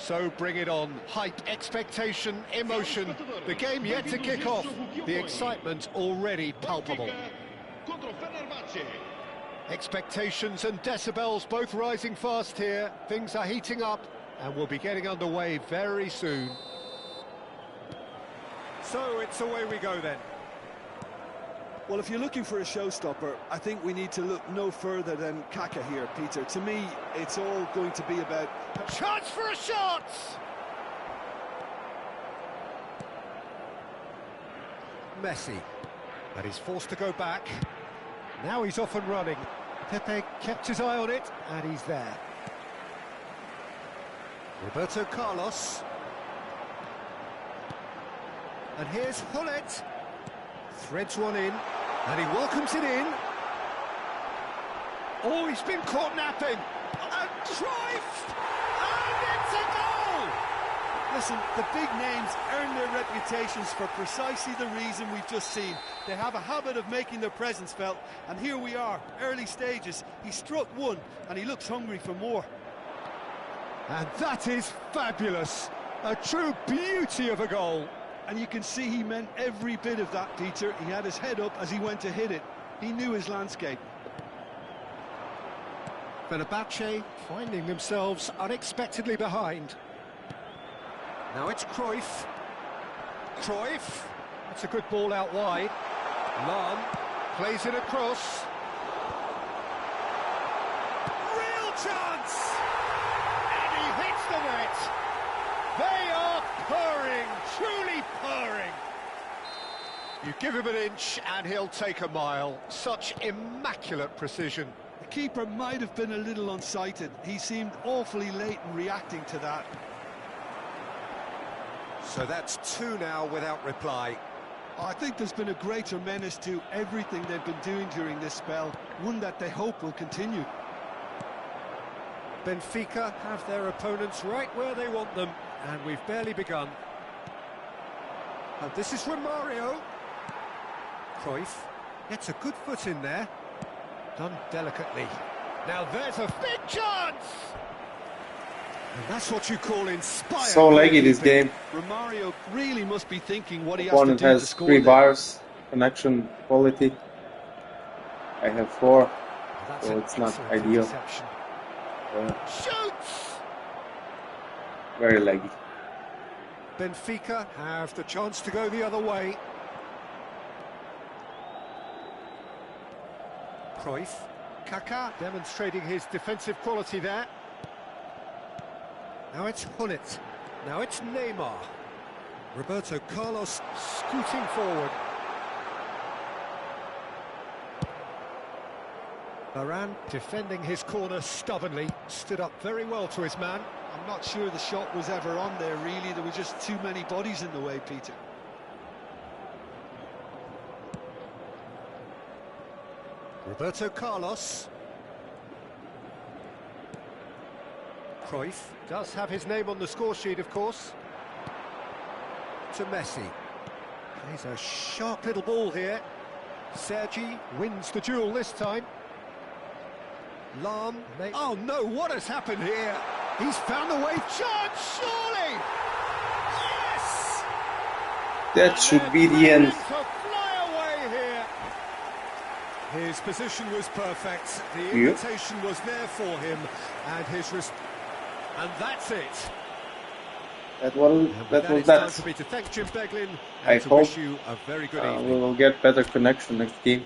So bring it on. Hype, expectation, emotion. The game yet to kick off. The excitement already palpable. Expectations and decibels both rising fast here. Things are heating up and we'll be getting underway very soon. So it's away we go then. Well, if you're looking for a showstopper, I think we need to look no further than Kaka here, Peter. To me, it's all going to be about... Chance for a shot! Messi, but he's forced to go back. Now he's off and running. Pepe kept his eye on it, and he's there. Roberto Carlos. And here's Hullet. Threads one in, and he welcomes it in. Oh, he's been caught napping. And Cruyff! And it's a goal! Listen, the big names earn their reputations for precisely the reason we've just seen. They have a habit of making their presence felt, and here we are, early stages. He struck one, and he looks hungry for more. And that is fabulous. A true beauty of a goal. And you can see he meant every bit of that, Peter. He had his head up as he went to hit it. He knew his landscape. Fenerbahce finding themselves unexpectedly behind. Now it's Cruyff. Cruyff. That's a good ball out wide. Lan plays it across. Real chance! And he hits the net. They are purring, truly purring. You give him an inch and he'll take a mile. Such immaculate precision. The keeper might have been a little unsighted. He seemed awfully late in reacting to that. So that's two now without reply. I think there's been a greater menace to everything they've been doing during this spell, one that they hope will continue. Benfica have their opponents right where they want them, and we've barely begun. And this is Romario. Cruyff gets a good foot in there. Done delicately. Now there's a big chance! And that's what you call inspired. So laggy this game. Romario really must be thinking what he has to Opponent do to has score 3 there. bars, connection quality. I have 4, That's so an it's not excellent ideal. interception. Shoots! Very laggy. Benfica have the chance to go the other way. Cruyff, Kaká demonstrating his defensive quality there. Now it's Hullet. Now it's Neymar. Roberto Carlos scooting forward. Varane defending his corner stubbornly, stood up very well to his man. I'm not sure the shot was ever on there, really. There were just too many bodies in the way, Peter. Roberto Carlos. Cruyff does have his name on the score sheet, of course. To Messi. Plays a sharp little ball here. Sergi wins the duel this time. Lahm. Oh no, what has happened here? He's found the way. Chance, surely! Yes! That should be the end. To fly away here. His position was perfect. The invitation was there for him, and and that's it. That was Time that. for me to thank Jim Beglin and I to hope wish you a very good evening. we will get better connection next game.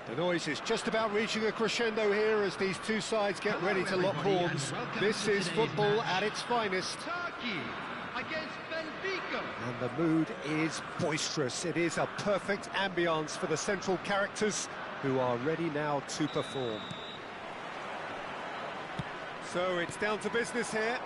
The noise is just about reaching a crescendo here as these two sides get ready to lock horns. This is football at its finest. Against Benfica. And the mood is boisterous. It is a perfect ambience for the central characters who are ready now to perform. So it's down to business here.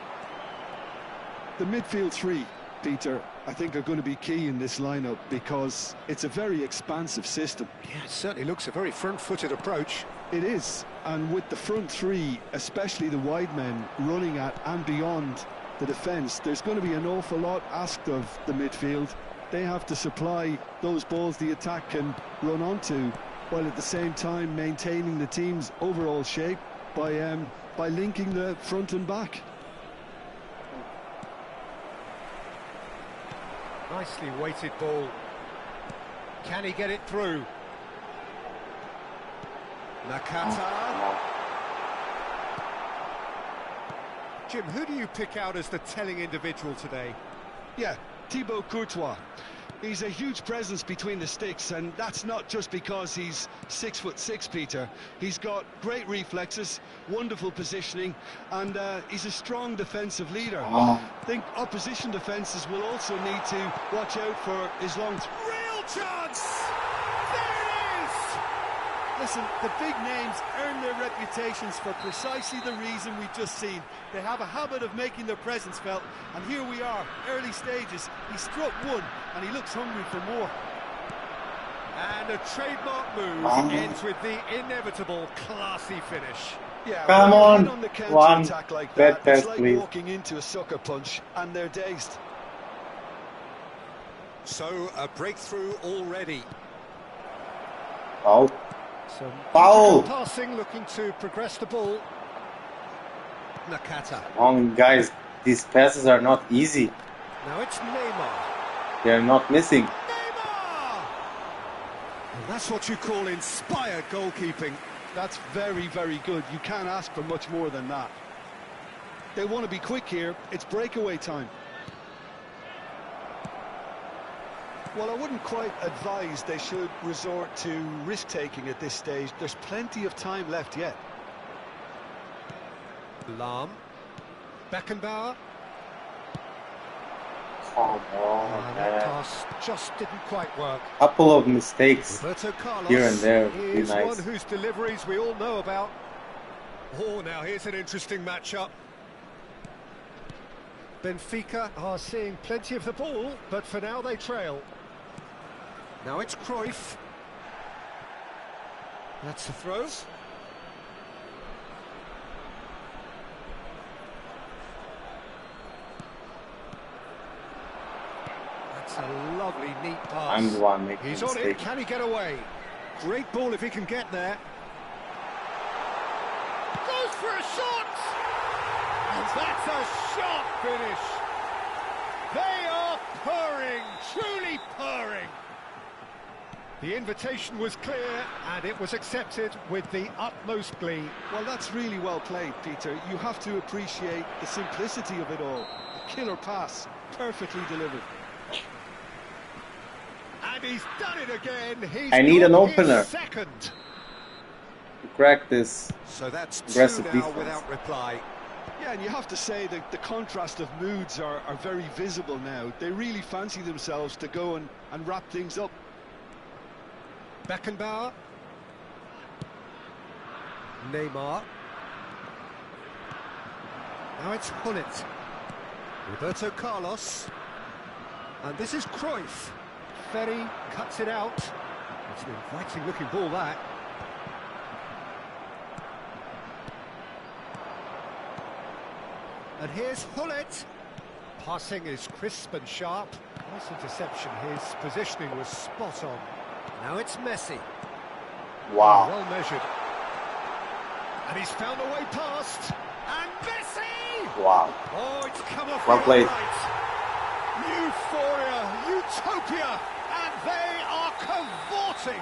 The midfield three, Peter, I think are going to be key in this lineup because it's a very expansive system. Yeah, it certainly looks a very front-footed approach. It is, and with the front three, especially the wide men running at and beyond the defence, there's going to be an awful lot asked of the midfield. They have to supply those balls the attack can run onto, while at the same time maintaining the team's overall shape by linking the front and back. Nicely weighted ball. Can he get it through? Nakata. Jim, who do you pick out as the telling individual today? Yeah, Thibaut Courtois. He's a huge presence between the sticks, and that's not just because he's 6'6", Peter. He's got great reflexes, wonderful positioning, and he's a strong defensive leader. I think opposition defences will also need to watch out for his long... Real chance! There it is! Listen, the big names earn their reputations for precisely the reason we've just seen. They have a habit of making their presence felt, and here we are, early stages. He struck one, and he looks hungry for more. And a trademark move ends with the inevitable classy finish. Yeah, come when on the counter one attack like bad that, it's pass, like please. walking into a sucker punch, and they're dazed. So, a breakthrough already. Foul. Some Foul. passing, looking to progress the ball. Nakata. Guys, these passes are not easy. Now it's Neymar. They are not missing. Neymar! And that's what you call inspired goalkeeping. That's very, very good. You can't ask for much more than that. They want to be quick here. It's breakaway time. Well, I wouldn't quite advise they should resort to risk-taking at this stage. There's plenty of time left yet. Lahm. Beckenbauer. Come on, And that man. pass just didn't quite work. Couple of mistakes Roberto Carlos here and there would be is nice. one whose deliveries we all know about. Oh, now here's an interesting matchup. Benfica are seeing plenty of the ball, but for now they trail. Now it's Cruyff. That's the throw. That's a lovely, neat pass. I'm the one making He's a on it. mistake. Can he get away? Great ball if he can get there. Goes for a shot! And that's a sharp finish. They are purring, truly purring. The invitation was clear, and it was accepted with the utmost glee. Well, that's really well played, Peter. You have to appreciate the simplicity of it all. A killer pass, perfectly delivered. And he's done it again. He's I need got an his opener. second. To crack this So that's two aggressive now defense. without reply. Yeah, and you have to say that the contrast of moods are very visible now. They really fancy themselves to go and wrap things up. Beckenbauer. Neymar. Now it's Hullet. Roberto Carlos. And this is Cruyff. Ferry cuts it out. It's an inviting looking ball, that. And here's Hullet. Passing is crisp and sharp. Nice interception. His positioning was spot on. Now it's Messi. Wow. Well measured. And he's found a way past. And Messi! Wow. Oh, it's come off Well the played. right. Euphoria, utopia, and they are cavorting.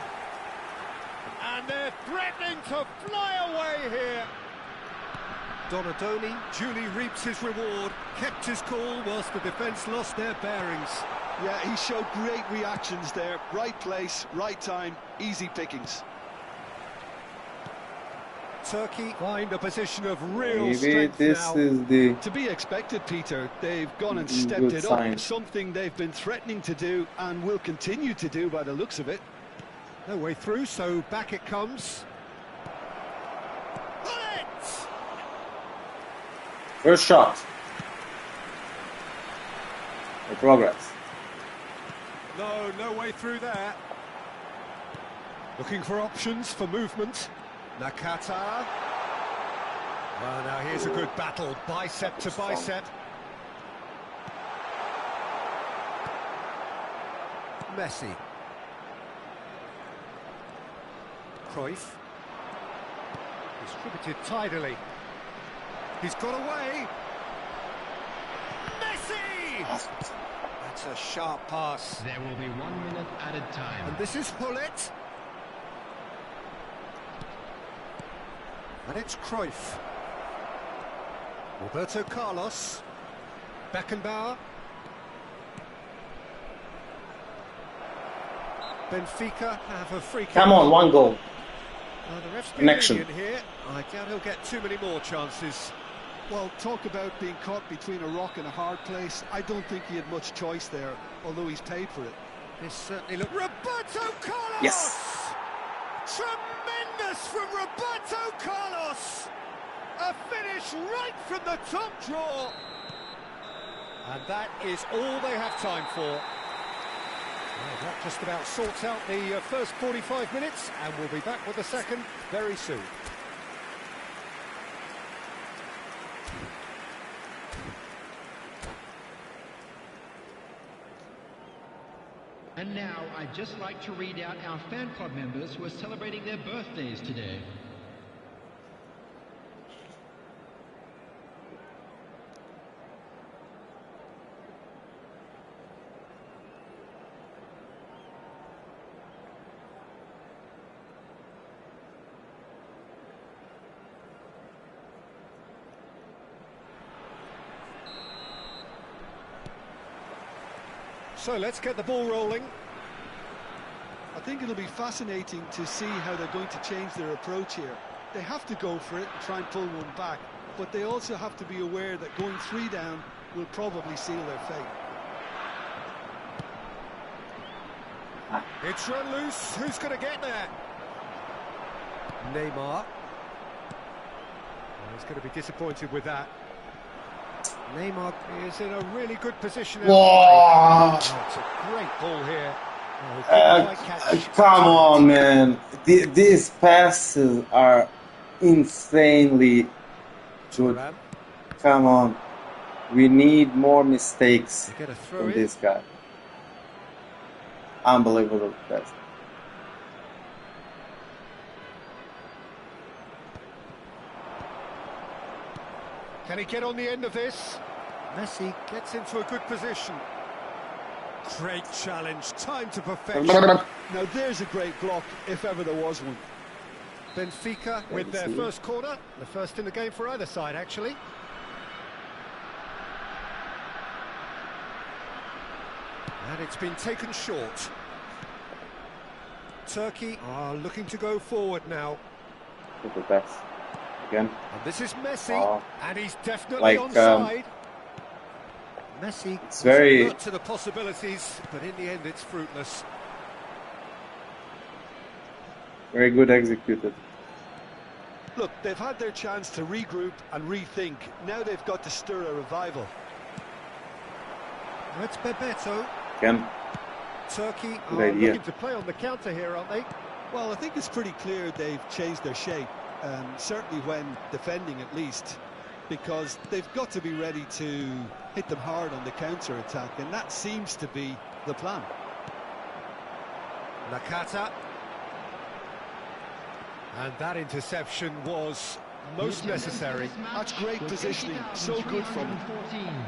And they're threatening to fly away here. Donadoni duly reaps his reward, kept his cool whilst the defence lost their bearings. Yeah, he showed great reactions there. Right place, right time, easy pickings. Turkey find a position of real Maybe strength this now. is the To be expected, Peter. They've gone and stepped good it sign. up. Something they've been threatening to do and will continue to do by the looks of it. No way through, so back it comes. Bullet! first shot. The progress. No way through there. Looking for options for movement. Nakata. Well, now here's a good battle, bicep to bicep. Messi. Cruyff. Distributed tidily. He's got away. Messi! That's a sharp pass. There will be 1 minute added time. And this is Hullet. And it's Cruyff. Roberto Carlos. Beckenbauer. Benfica have a free kick. Come on, one goal. The ref's Connection. lenient here. I doubt he'll get too many more chances. Well, talk about being caught between a rock and a hard place. I don't think he had much choice there, although he's paid for it. This certainly looked... Roberto Carlos! Yes. Tremendous from Roberto Carlos! A finish right from the top draw. And that is all they have time for. Well, that just about sorts out the first 45 minutes, and we'll be back with the second very soon. And now, I'd just like to read out our fan club members who are celebrating their birthdays today. So let's get the ball rolling. I think it'll be fascinating to see how they're going to change their approach here. They have to go for it and try and pull one back, but they also have to be aware that going 3 down will probably seal their fate. It's run loose. Who's going to get there? Neymar. Well, he's going to be disappointed with that. Neymar is in a really good position. Whoa. Oh, it's a great ball here. Oh, Come on, man. These passes are insanely good. Come on. We need more mistakes Get a throw from in. this guy. Unbelievable pass. Can he get on the end of this? Messi gets into a good position. Great challenge, time to perfection. Now there's a great block, if ever there was one. Benfica with their first corner, the first in the game for either side, actually. And it's been taken short. Turkey are looking to go forward now. Look at that. Again. And this is Messi, and he's definitely Like, onside. Messi it's very alert to the possibilities, but in the end it's fruitless. very good executed. Look, they've had their chance to regroup and rethink. Now they've got to stir a revival. Now it's Bebeto. Again. Turkey Good are idea. looking to play on the counter here, aren't they? Well, I think it's pretty clear they've changed their shape, certainly when defending at least, because they've got to be ready to hit them hard on the counter-attack, and that seems to be the plan. Nakata. And that interception was most necessary. That's great positioning, so good from him.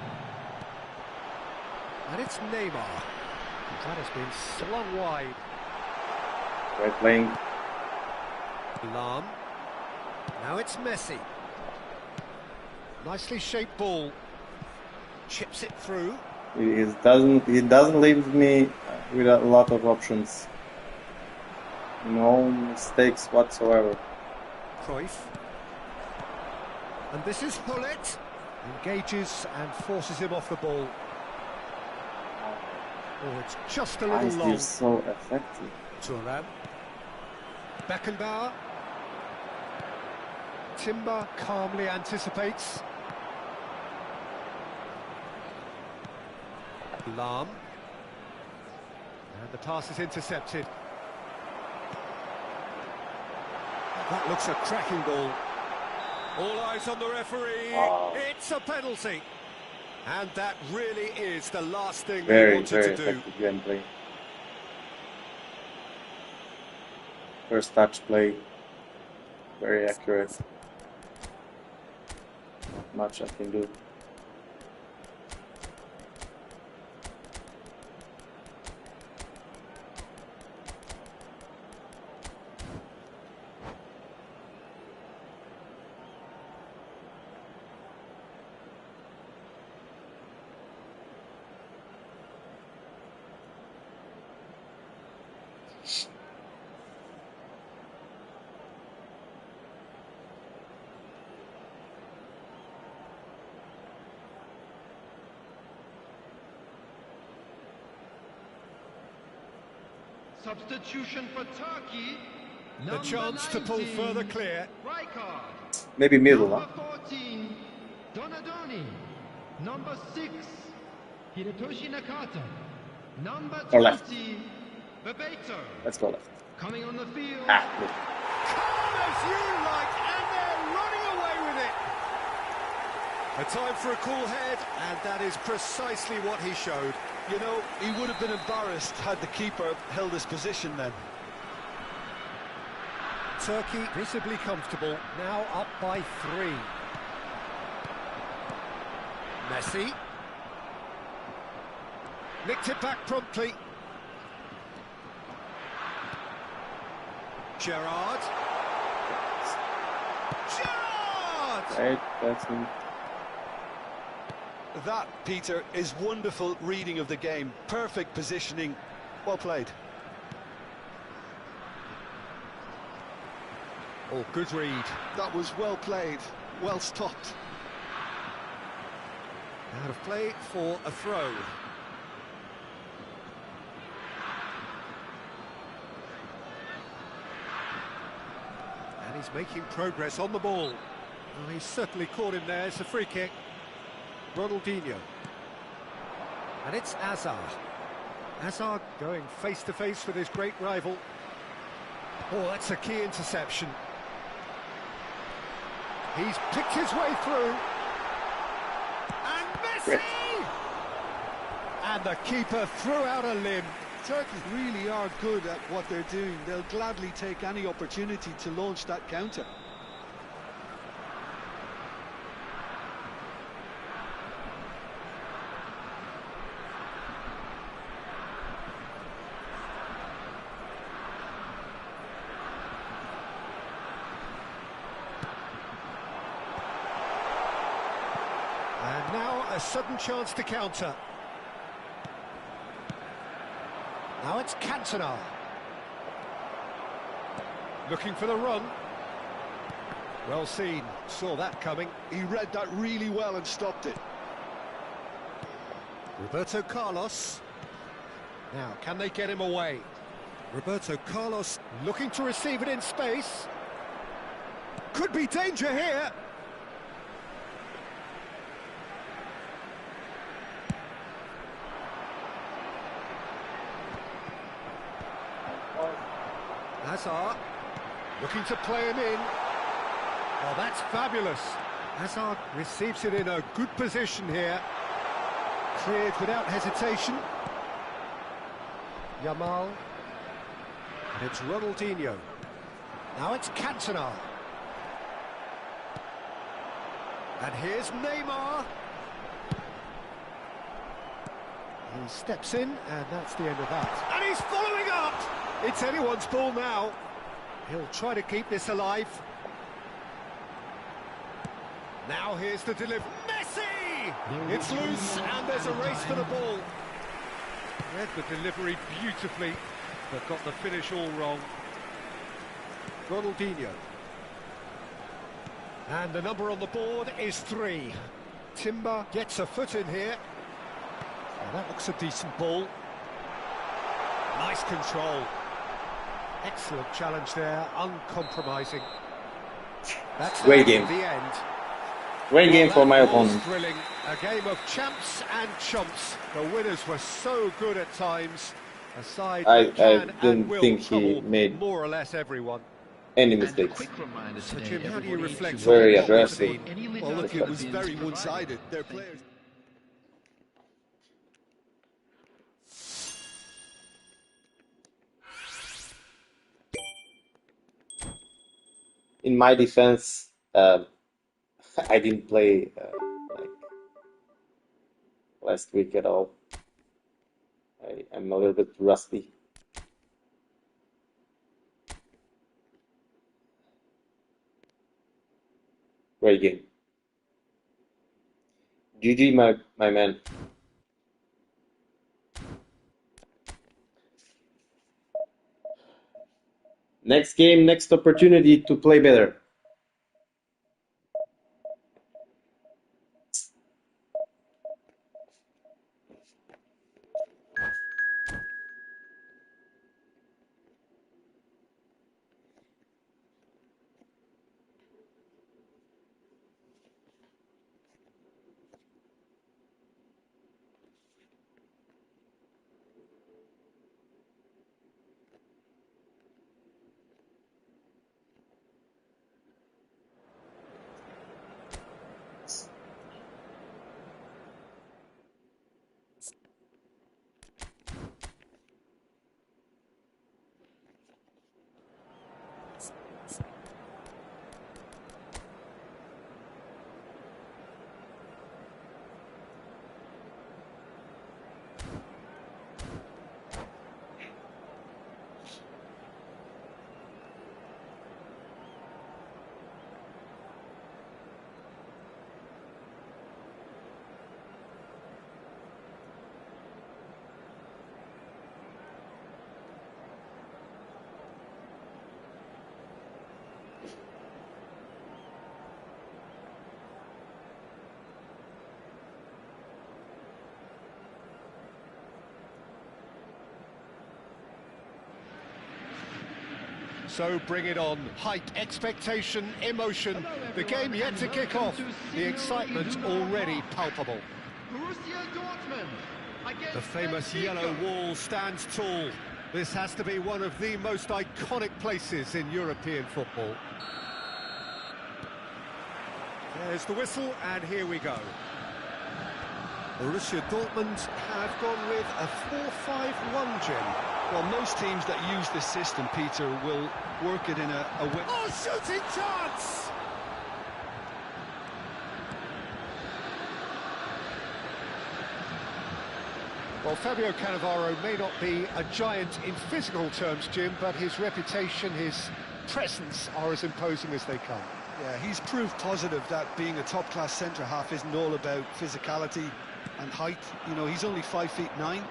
And it's Neymar. That has been slung wide. Great playing. Lahm. Now it's Messi. Nicely shaped ball. Chips it through. He doesn't leave me with a lot of options. No mistakes whatsoever. Cruyff. And this is Hullet. Engages and forces him off the ball. Oh, it's just a little long. He's so effective. Thuram. Beckenbauer. Timber calmly anticipates. Lahm. And the pass is intercepted. That looks a cracking ball. All eyes on the referee. It's a penalty. And that really is the last thing they Very, wanted very to do. effective gameplay. First touch play. Very accurate. Not much I can do. Substitution for Turkey. The chance to pull further clear. Rijkaard. Maybe middle, Number huh? 14, Donadoni. Number 6, Hidetoshi Nakata. Number Or left. 20, Bebeto. Let's go left. Coming on the field. Ah, good. Calm as you like, and they're running away with it. A time for a cool head, and that is precisely what he showed. You know, he would have been embarrassed had the keeper held his position then. Turkey visibly comfortable, now up by 3. Messi. Nicked it back promptly. Gerrard. Gerrard! Right, that's him. That, Peter, is wonderful reading of the game. Perfect positioning. Well played. Oh, good read. That was well played. Well stopped. Out of play for a throw. And he's making progress on the ball. Well, he's certainly caught him there. It's a free kick. Ronaldinho. And it's Azar. Azar going face-to-face with his great rival. Oh, that's a key interception. He's picked his way through. And Messi! Great. And the keeper threw out a limb. Turkey really are good at what they're doing. They'll gladly take any opportunity to launch that counter. And now a sudden chance to counter. Now it's Cantona. Looking for the run. Well seen, saw that coming. He read that really well and stopped it. Roberto Carlos. Now, can they get him away? Roberto Carlos looking to receive it in space. Could be danger here. Hazard looking to play him in. Oh, that's fabulous. Hazard receives it in a good position here. Cleared without hesitation. Yamal. And it's Ronaldinho. Now it's Cantona. And here's Neymar. He steps in, and that's the end of that. And he's following up! It's anyone's ball now. He'll try to keep this alive. Now here's the delivery. Messi! It's loose, and there's a race for the ball. Read the delivery beautifully, but got the finish all wrong. Ronaldinho. And the number on the board is 3. Timber gets a foot in here. Oh, that looks a decent ball. Nice control. Excellent challenge there, uncompromising. That's Great game. the end. Great game for my opponent. Thrilling. A game of champs and chumps. The winners were so good at times. A side I that can didn't and will think he trouble made more or less everyone. any And a mistakes. quick reminder So today, Jim, how do you everybody, reflect to on Very what we've aggressive. seen? any Well, little look, it was evidence very provided. one-sided. Their players... In my defense, I didn't play like last week at all. I'm a little bit rusty. Great game. GG, my man. Next game, next opportunity to play better. So bring it on. Hype, expectation, emotion. The game yet to kick off. The excitement already palpable. Borussia Dortmund against The famous yellow wall stands tall. This has to be one of the most iconic places in European football. There's the whistle, and here we go. Borussia Dortmund have gone with a 4-5-1, Jim. Well, most teams that use this system, Peter, will work it in a way. Oh, shooting chance! Well, Fabio Cannavaro may not be a giant in physical terms, Jim, but his reputation, his presence are as imposing as they come. Yeah, he's proof positive that being a top-class centre-half isn't all about physicality and height. You know, he's only 5'9",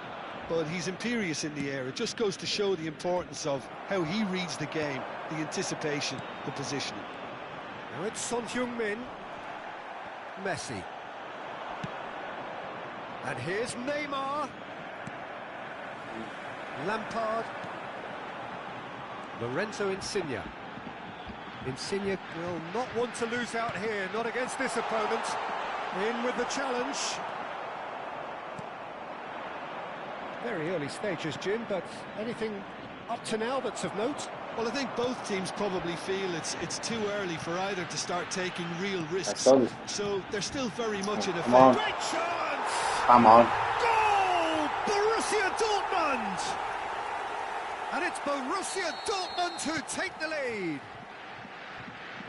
but he's imperious in the air. It just goes to show the importance of how he reads the game, the anticipation, the positioning. Now it's Son Heung-min. Messi. And here's Neymar. Lampard. Lorenzo Insigne. Insigne will not want to lose out here, not against this opponent. In with the challenge. Very early stages, Jim, but anything up to now that's of note? Well, I think both teams probably feel it's too early for either to start taking real risks. So they're still very much in a Come Great chance! Come on. Goal! Borussia Dortmund! And it's Borussia Dortmund who take the lead.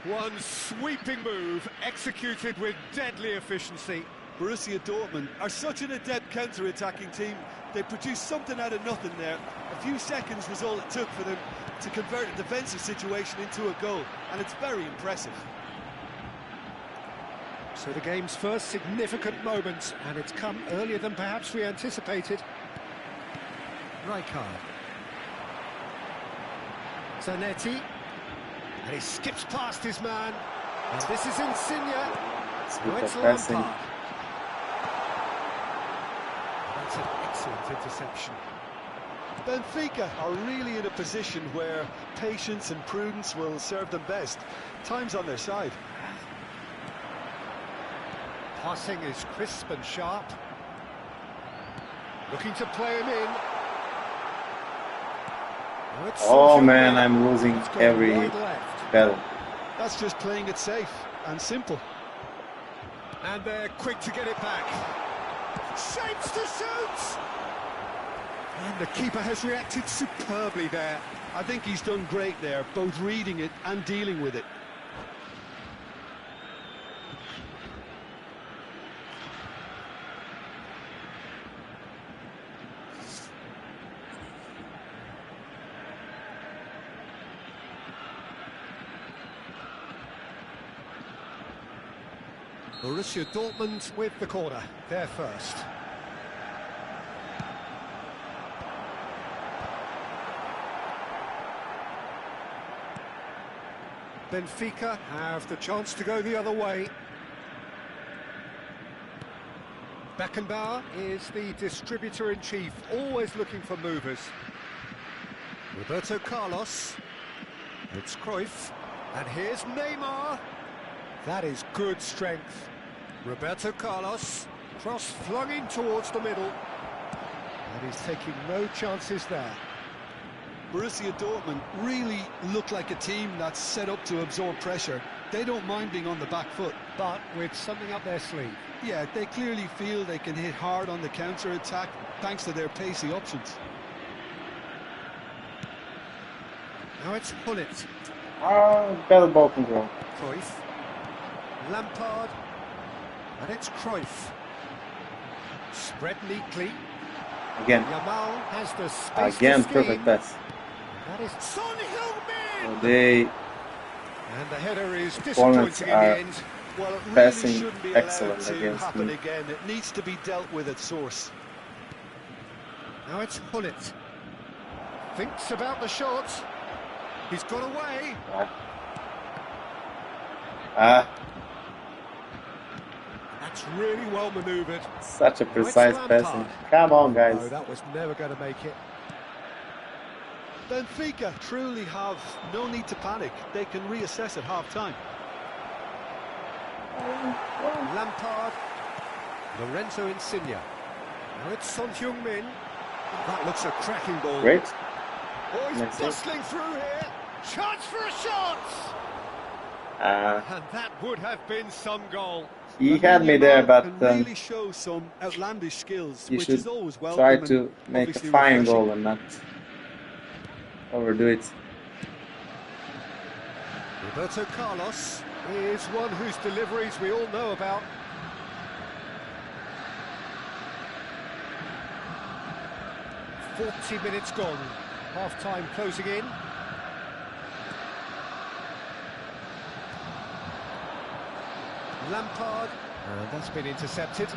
One sweeping move, executed with deadly efficiency. Borussia Dortmund are such an adept counter-attacking team. They produced something out of nothing there. A few seconds was all it took for them to convert a defensive situation into a goal, and it's very impressive. So the game's first significant moment, and it's come earlier than perhaps we anticipated. Rijkaard. Zanetti. And he skips past his man. And this is Insigne. Now it's Lampard. That's an excellent interception. Benfica are really in a position where patience and prudence will serve them best. Time's on their side. Passing is crisp and sharp. Looking to play him in. Oh man, I'm losing every battle. That's just playing it safe and simple. And they're quick to get it back. Shapes to shoot! And the keeper has reacted superbly there. I think he's done great there, both reading it and dealing with it. Borussia Dortmund with the corner, they're first. Benfica have the chance to go the other way. Beckenbauer is the distributor-in-chief, always looking for movers. Roberto Carlos. It's Cruyff. And here's Neymar. That is good strength. Roberto Carlos, cross flung in towards the middle. And he's taking no chances there. Borussia Dortmund really look like a team that's set up to absorb pressure. They don't mind being on the back foot. But with something up their sleeve. Yeah, they clearly feel they can hit hard on the counter-attack thanks to their pacey options. Now it's Hullet. Better ball control. Cruyff. Lampard. And it's Cruyff. Spread neatly. Again. Yamal has the space Again, to perfect pass. That is Son Heung-min. So they And the header is Performance disappointing in the end. Well, it really passing shouldn't be allowed excellent to against happen me. again. It needs to be dealt with at source. Now it's Hullet. Thinks about the shot. He's got away. That's really well manoeuvred. Such a precise passing. Come on, Oh, guys. that was never going to make it. Benfica truly have no need to panic. They can reassess at half-time. Lampard. Lorenzo Insigne. Now it's Son Heung-min. That looks a cracking ball. Great. Oh, he's That's it. bustling through here. Chance for a shot! And that would have been some goal. He had me there, but can really show some outlandish skills, you which should is always welcome. try and to make a obviously fine refreshing. goal and not overdo it. Roberto Carlos is one whose deliveries we all know about. "40 minutes gone, half-time closing in. Lampard, and that's been intercepted.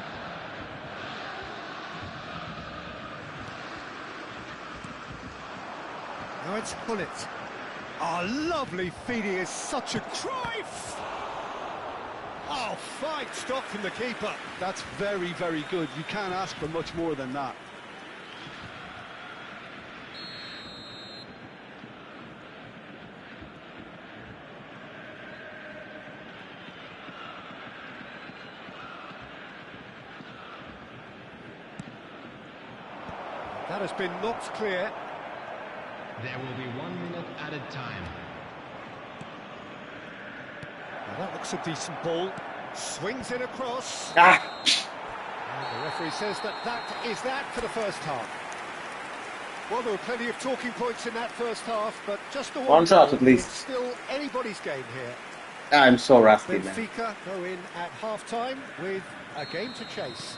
Now it's Hullet. Oh, lovely feed, he is such a Cruyff! Oh, fine stop from the keeper. That's very, very good. You can't ask for much more than that. That has been knocked clear. There will be 1 minute added time. Now that looks a decent ball. Swings it across. Ah! And the referee says that is that for the first half. Well, there were plenty of talking points in that first half, but just the One shot at least. It's still anybody's game here. I'm so rusty, man. Benfica go in at half-time with a game to chase.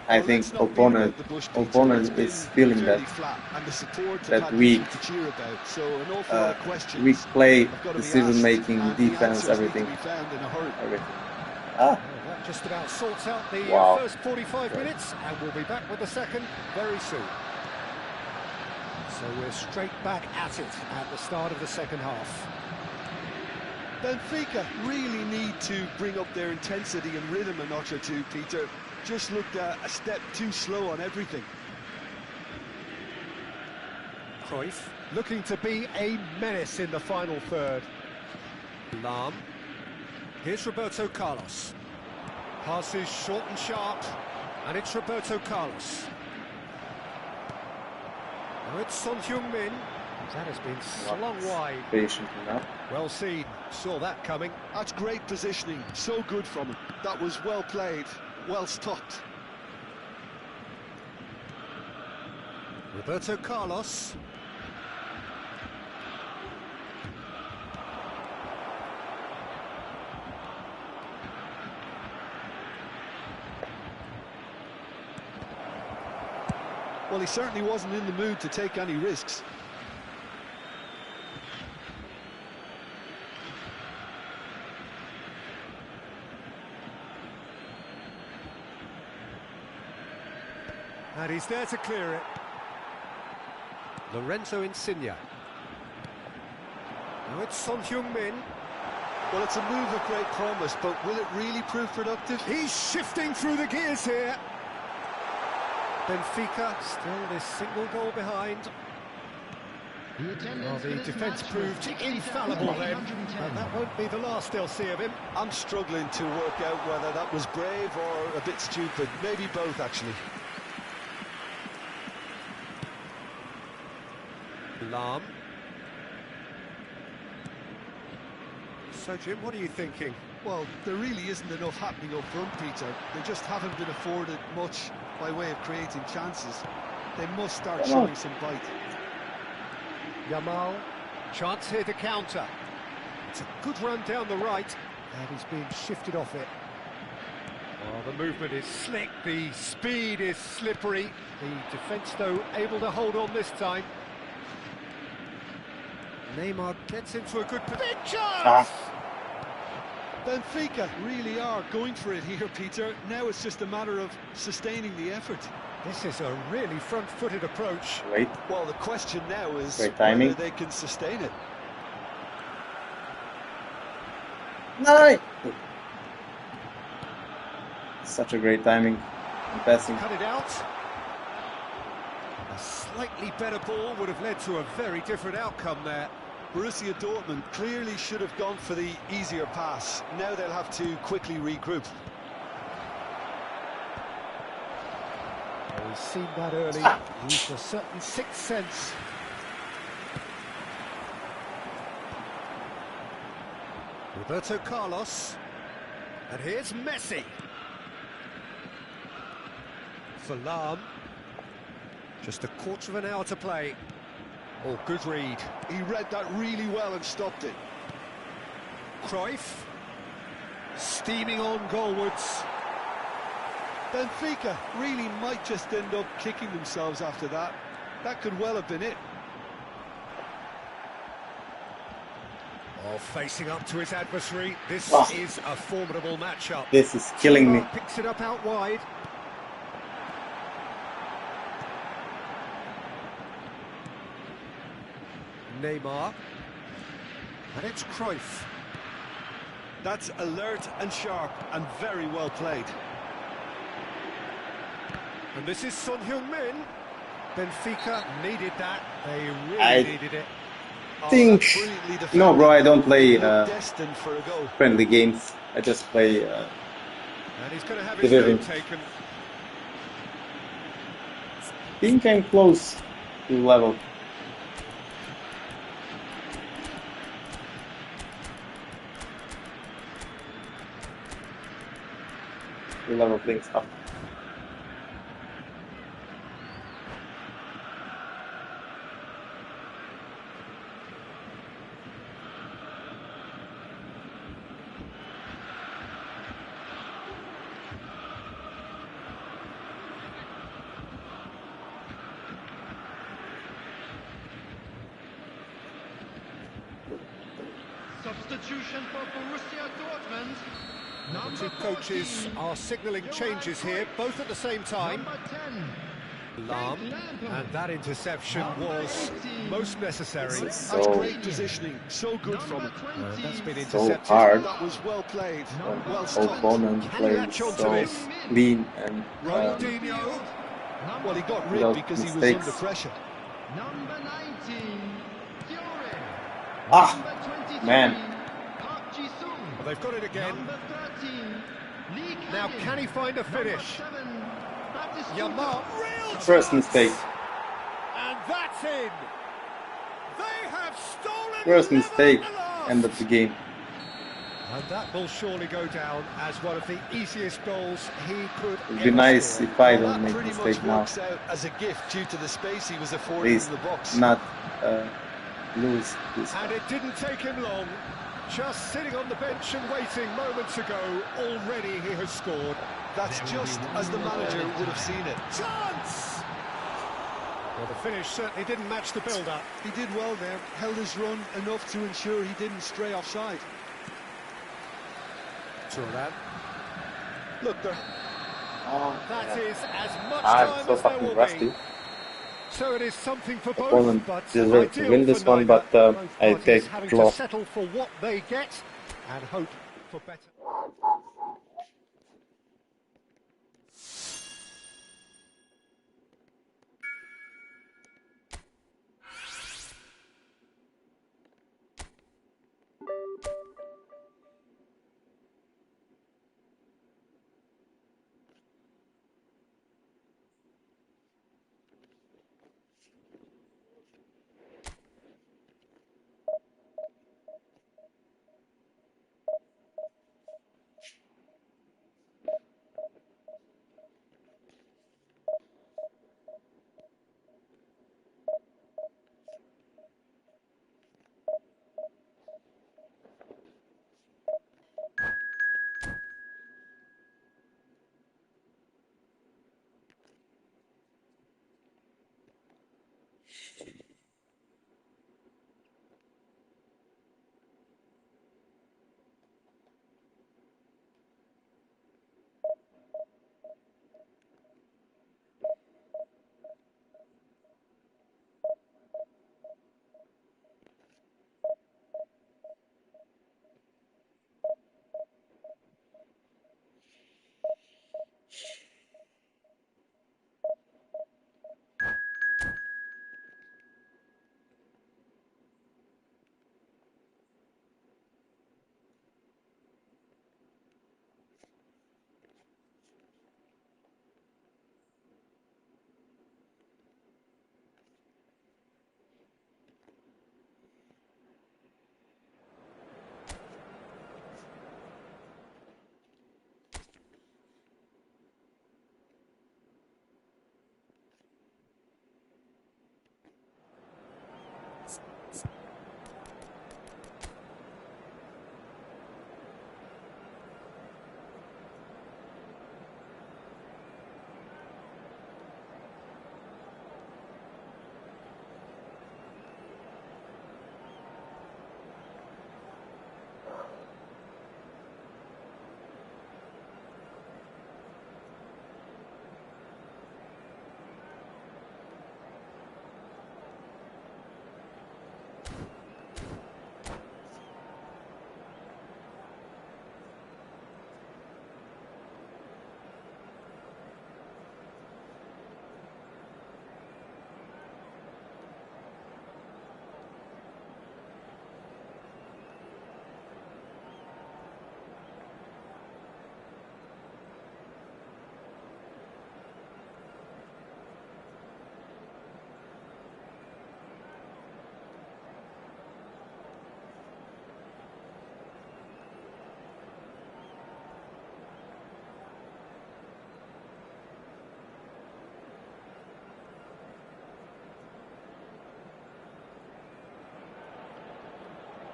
I Well, think let's not beat opponent about the bush, Peter. opponent It's is been feeling fairly that flat, and the support have that had weak, nothing to cheer about. So an awful lot of questions weak play, have got to be decision asked, making, and the defense, answers need to everything, be found in a hurry. everything. Ah, Well, that just about sorts out the Wow. first 45 minutes, and we'll be back with the second very soon. So we're straight back at it at the start of the second half. Benfica really need to bring up their intensity and rhythm a notch or two, Peter. Just looked a step too slow on everything. Cruyff looking to be a menace in the final third. Lahm. Here's Roberto Carlos. Passes short and sharp, and it's Roberto Carlos. Now it's Son Heung-min. That has been slung wide. patient enough. Well seen. Saw that coming. That's great positioning. So good from him. That was well played, well stopped. Roberto Carlos. Well, he certainly wasn't in the mood to take any risks. And he's there to clear it. Lorenzo Insigne. Now it's Son Heung-min. Well, it's a move of great promise, but will it really prove productive? He's shifting through the gears here. Benfica still this single goal behind. The attendance Well, for the this defence match proved was infallible then. 6,810. And that won't be the last they'll see of him. I'm struggling to work out whether that was brave or a bit stupid. Maybe both, actually. Lahm. So, Jim, what are you thinking? Well, there really isn't enough happening up front, Peter. They just haven't been afforded much by way of creating chances. They must start Come on. showing some bite. Yamal. Chance here to counter. It's a good run down the right. And he's being shifted off it. Oh, the movement is slick. The speed is slippery. The defence, though, able to hold on this time. Neymar gets into a good big chance! Benfica really are going for it here, Peter. Now it's just a matter of sustaining the effort. This is a really front-footed approach. Wait, Well, the question now is Great timing. whether they can sustain it. no! Such a great timing and passing. Cut it out. A slightly better ball would have led to a very different outcome there. Borussia Dortmund clearly should have gone for the easier pass. Now they'll have to quickly regroup. Well, he's seen that early, used a certain sixth sense. Roberto Carlos, and here's Messi. For Lahm, just a quarter of an hour to play. Oh, good read. He read that really well and stopped it. Cruyff, steaming on goalwards. Benfica really might just end up kicking themselves after that. That could well have been it. Oh, facing up to his adversary. This is a formidable matchup. This is killing me. Picks it up out wide. Neymar. And it's Cruyff. That's alert and sharp and very well played. And this is Son Heung-min. Benfica needed that. They really needed it. Think no, bro, I don't play destined for a goal. friendly games. I just play And he's going to have his division. name taken. Think I'm close to level. Level playing stuff. Substitution for Borussia Dortmund. The two coaches are signalling changes here, both at the same time. Number 10. Lahm, and that interception was most necessary. That's So great positioning. So good from him. That's been so intercepted. hard. That was well played. Well stopped. Opponent Can he plays latch onto so this? clean and Ronaldinho. Well, he got rid without because he was mistakes. under pressure. Number 19. Fury. Ah, Number 23. man. Park Ji-sung. Well, they've got it again. Number 13. Lee Now, Canning. can he find a finish? Number 7. Batistuta. Yamal, real First chance. mistake. And that's in. They have stolen. First never mistake. at last. End of the game. And that will surely go down as one of the easiest goals he could It'd be ever nice score. if I Well, don't that make pretty mistake much now. works out as a gift due to the space he was afforded Please in the box. not lose this. And it didn't take him long. Just sitting on the bench and waiting moments ago, already he has scored. That's just as the manager would have seen it. Chance! Well, the finish certainly didn't match the build-up. He did well there, held his run enough to ensure he didn't stray offside. Turan. Look, there. Oh, That is as much I'm time so as there fucking will rusty. be. So it is something for both, Opponent but deserved to ideal win this for one, neither. but Both I parties take having draw. to settle for what they get and hope for better.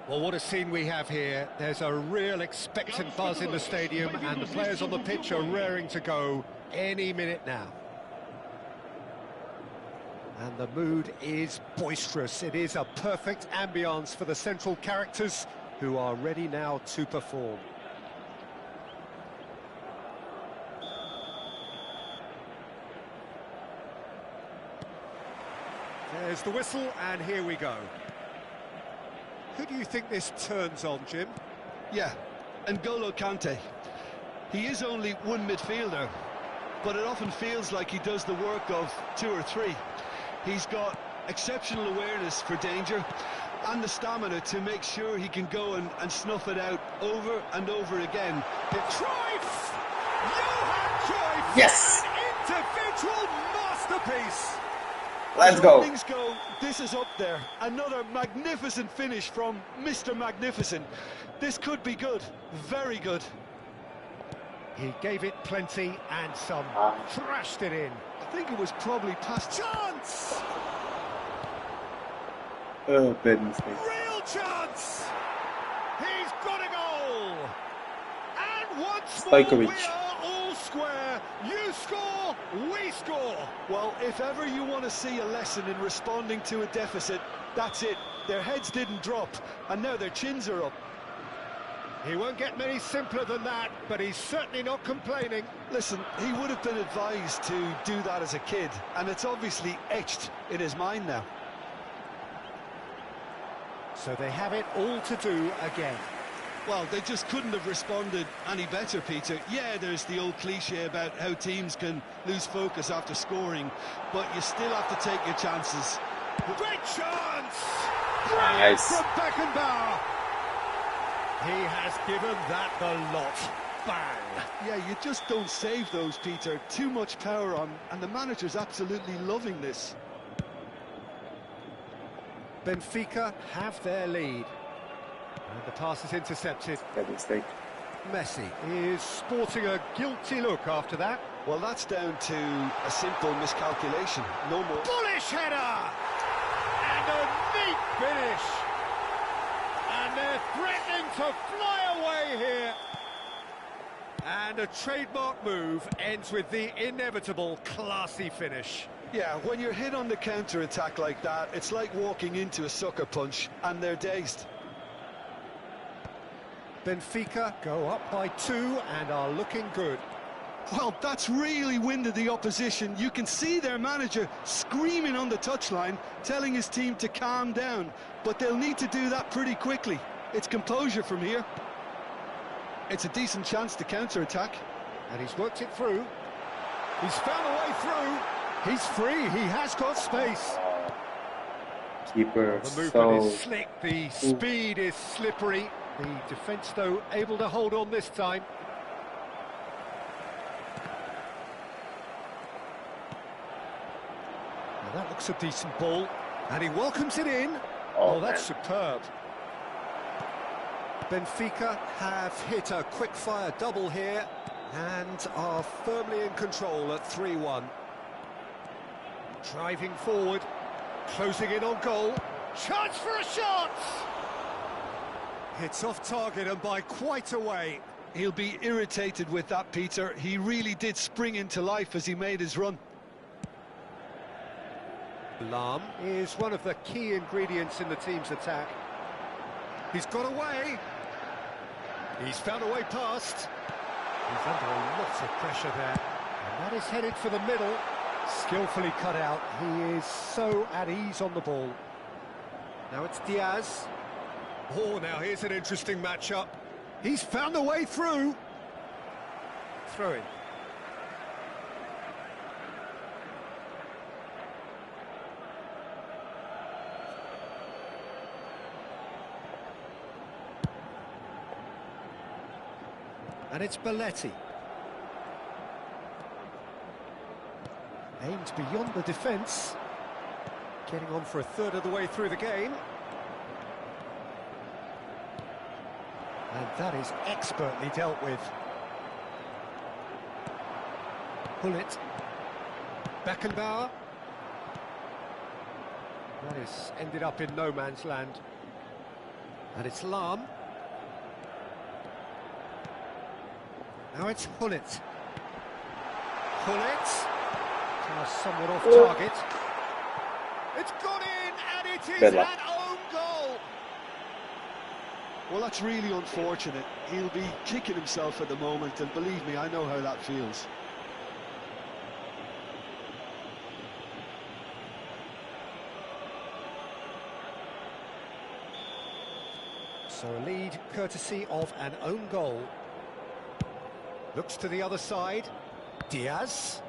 Well, what a scene we have here. There's a real expectant buzz in the stadium, and the players on the pitch are raring to go any minute now. And the mood is boisterous. It is a perfect ambience for the central characters who are ready now to perform. There's the whistle, and here we go. Who do you think this turns on, Jim? Yeah, N'Golo Kante. He is only one midfielder, but it often feels like he does the work of two or three. He's got exceptional awareness for danger and the stamina to make sure he can go and snuff it out over and over again. Cruyff! Johan Cruyff! Yes! An individual masterpiece! Let's As go. things go, this is up there. Another magnificent finish from Mr. Magnificent. This could be good, very good. He gave it plenty and some, thrashed it in. I think it was probably past Chance! Oh, bad mistake. Real chance! He's got a goal! And once more Stojkovic. we are all square. You score, we score. Well, if ever you want to see a lesson in responding to a deficit, that's it. Their heads didn't drop, and now their chins are up. He won't get many simpler than that, but he's certainly not complaining. Listen, he would have been advised to do that as a kid, and it's obviously etched in his mind now. So they have it all to do again. Well, they just couldn't have responded any better, Peter. Yeah, there's the old cliche about how teams can lose focus after scoring, but you still have to take your chances. Great chance! Nice. From Beckenbauer. He has given that the lot. Bang! Yeah, you just don't save those, Peter. Too much power on, and the manager's absolutely loving this. Benfica have their lead. And the pass is intercepted. Bad mistake. Messi is sporting a guilty look after that. Well, that's down to a simple miscalculation, no more. Bullish header! And a neat finish! And they're threatening to fly away here. And a trademark move ends with the inevitable classy finish. Yeah, when you're hit on the counter-attack like that, it's like walking into a sucker punch, and they're dazed. Benfica go up by 2 and are looking good. Well, that's really winded the opposition. You can see their manager screaming on the touchline, telling his team to calm down. But they'll need to do that pretty quickly. It's composure from here. It's a decent chance to counter-attack. And he's worked it through. He's found a way through. He's free. He has got space. Keeper The movement so... is slick. The speed is slippery. The defence, though, able to hold on this time. Now that looks a decent ball. And he welcomes it in. Oh, that's superb. Benfica have hit a quick-fire double here and are firmly in control at 3-1. Driving forward, closing in on goal. Chance for a shot! It's off target and by quite a way. He'll be irritated with that, Peter. He really did spring into life as he made his run. Lahm is one of the key ingredients in the team's attack. He's got away. He's found a way past. He's under a lot of pressure there. And that is headed for the middle. Skillfully cut out. He is so at ease on the ball. Now it's Diaz. Oh, now here's an interesting matchup. He's found a way through. Throw in. And it's Belletti. Aimed beyond the defence. Getting on for a third of the way through the game. And that is expertly dealt with. Hullet. Beckenbauer. That is ended up in no man's land. And it's Lahm. Now it's Hullet. Hullet. Somewhat off target. It's gone in, and it is Bad an luck. own goal. Well, that's really unfortunate. He'll be kicking himself at the moment, and believe me, I know how that feels. So a lead courtesy of an own goal. Looks to the other side. Diaz.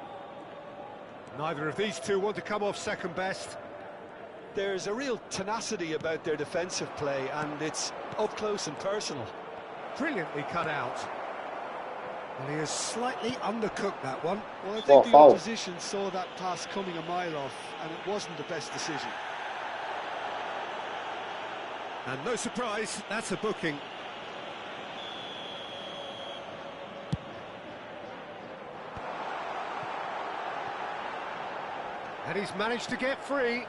Neither of these two want to come off second best. There's a real tenacity about their defensive play, and it's up close and personal. Brilliantly cut out. Well, he has slightly undercooked that one. Well, I think the foul. opposition saw that pass coming a mile off, and it wasn't the best decision. And no surprise, that's a booking. And he's managed to get free.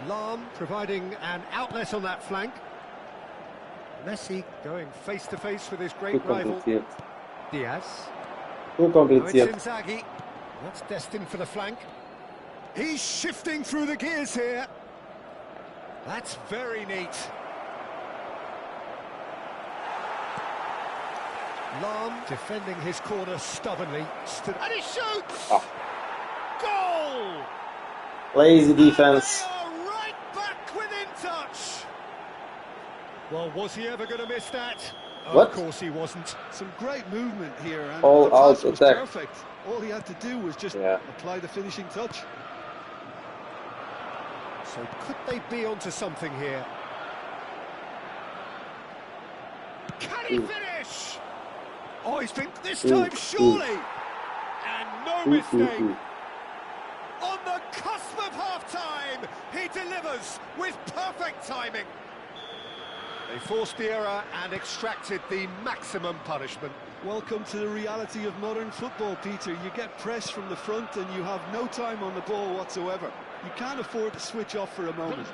Lahm providing an outlet on that flank. Messi going face to face with his Too great rival. complicated. Diaz. Too Now it's complicated. Inzaghi. That's destined for the flank. He's shifting through the gears here. That's very neat. Lahm defending his corner stubbornly. And he shoots! Ah. Goal! Lazy defense. And they are right back within touch. Well, was he ever going to miss that? What? Of course he wasn't. Some great movement here, and All the pass out was attack. perfect. All he had to do was just Yeah. apply the finishing touch. So could they be onto something here? Can he Ooh. finish? Oh, he's been this Ooh, time, ooh. surely. And no Ooh, ooh, mistake. ooh. On the cusp of half-time, he delivers with perfect timing. They forced the error and extracted the maximum punishment. Welcome to the reality of modern football, Peter. You get pressed from the front and you have no time on the ball whatsoever. You can't afford to switch off for a moment.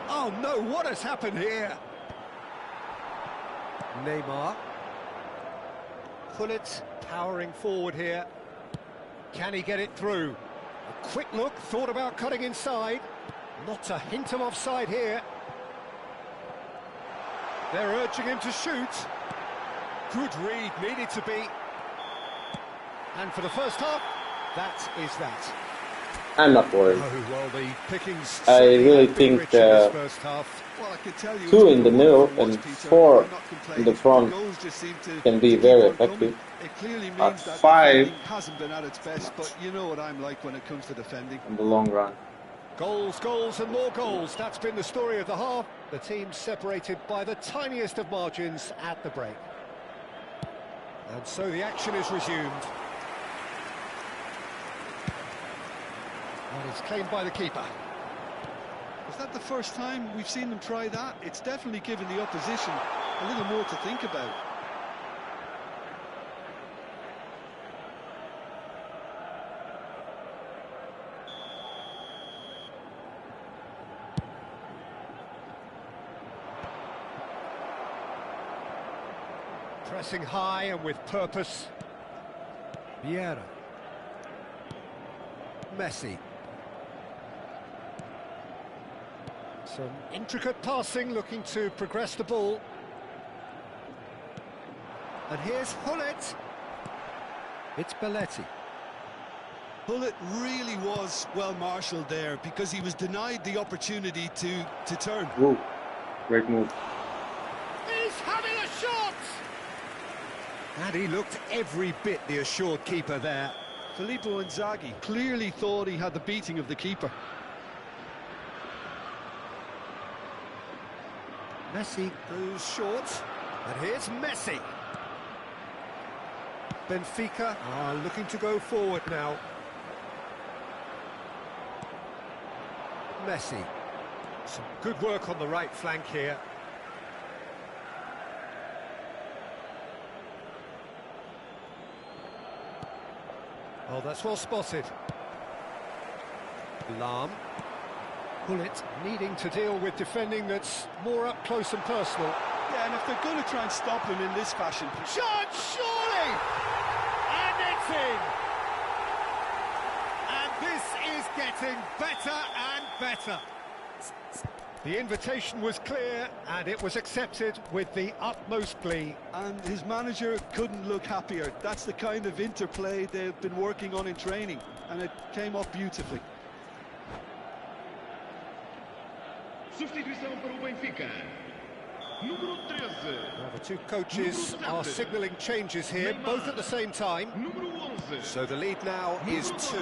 Oh no, what has happened here? Neymar. Hullet powering forward here. Can he get it through? A quick look, thought about cutting inside. Not a hint of offside here. They're urging him to shoot. Good read, needed to be. And for the first half, that is that. I'm not worried. Oh, well, the pickings I certainly really have been think, rich in this first half. Well, I can tell you, Two it's in the been middle wonderful and watch, Peter. 4 I'm not in the complaining. front goals just seem to can be keep very on coming. effective. It clearly At means that 5, defending hasn't been at its best, but you know what I'm like when it comes to defending. in the long run. Goals, goals and more goals. That's been the story of the half. The team separated by the tiniest of margins at the break. And so the action is resumed. And it's claimed by the keeper. Is that the first time we've seen them try that? It's definitely given the opposition a little more to think about. Pressing high and with purpose. Vieira. Messi. Some intricate passing, looking to progress the ball. And here's Hullet. It's Belletti. Hullet really was well marshalled there because he was denied the opportunity to turn. Ooh, great move. He's having a shot! And he looked every bit the assured keeper there. Filippo Inzaghi clearly thought he had the beating of the keeper. Messi goes short. And here's Messi. Benfica are looking to go forward now. Messi. Some good work on the right flank here. Oh, that's well spotted. Lahm. Bullet needing to deal with defending that's more up close and personal. Yeah, and if they're going to try and stop him in this fashion... Shot, surely! And it's in! And this is getting better and better. The invitation was clear, and it was accepted with the utmost glee. And his manager couldn't look happier. That's the kind of interplay they've been working on in training, and it came off beautifully. Substituição para o Benfica. Número 13. Now the two coaches are signalling changes here, both at the same time. Número 11. So the lead now is 2.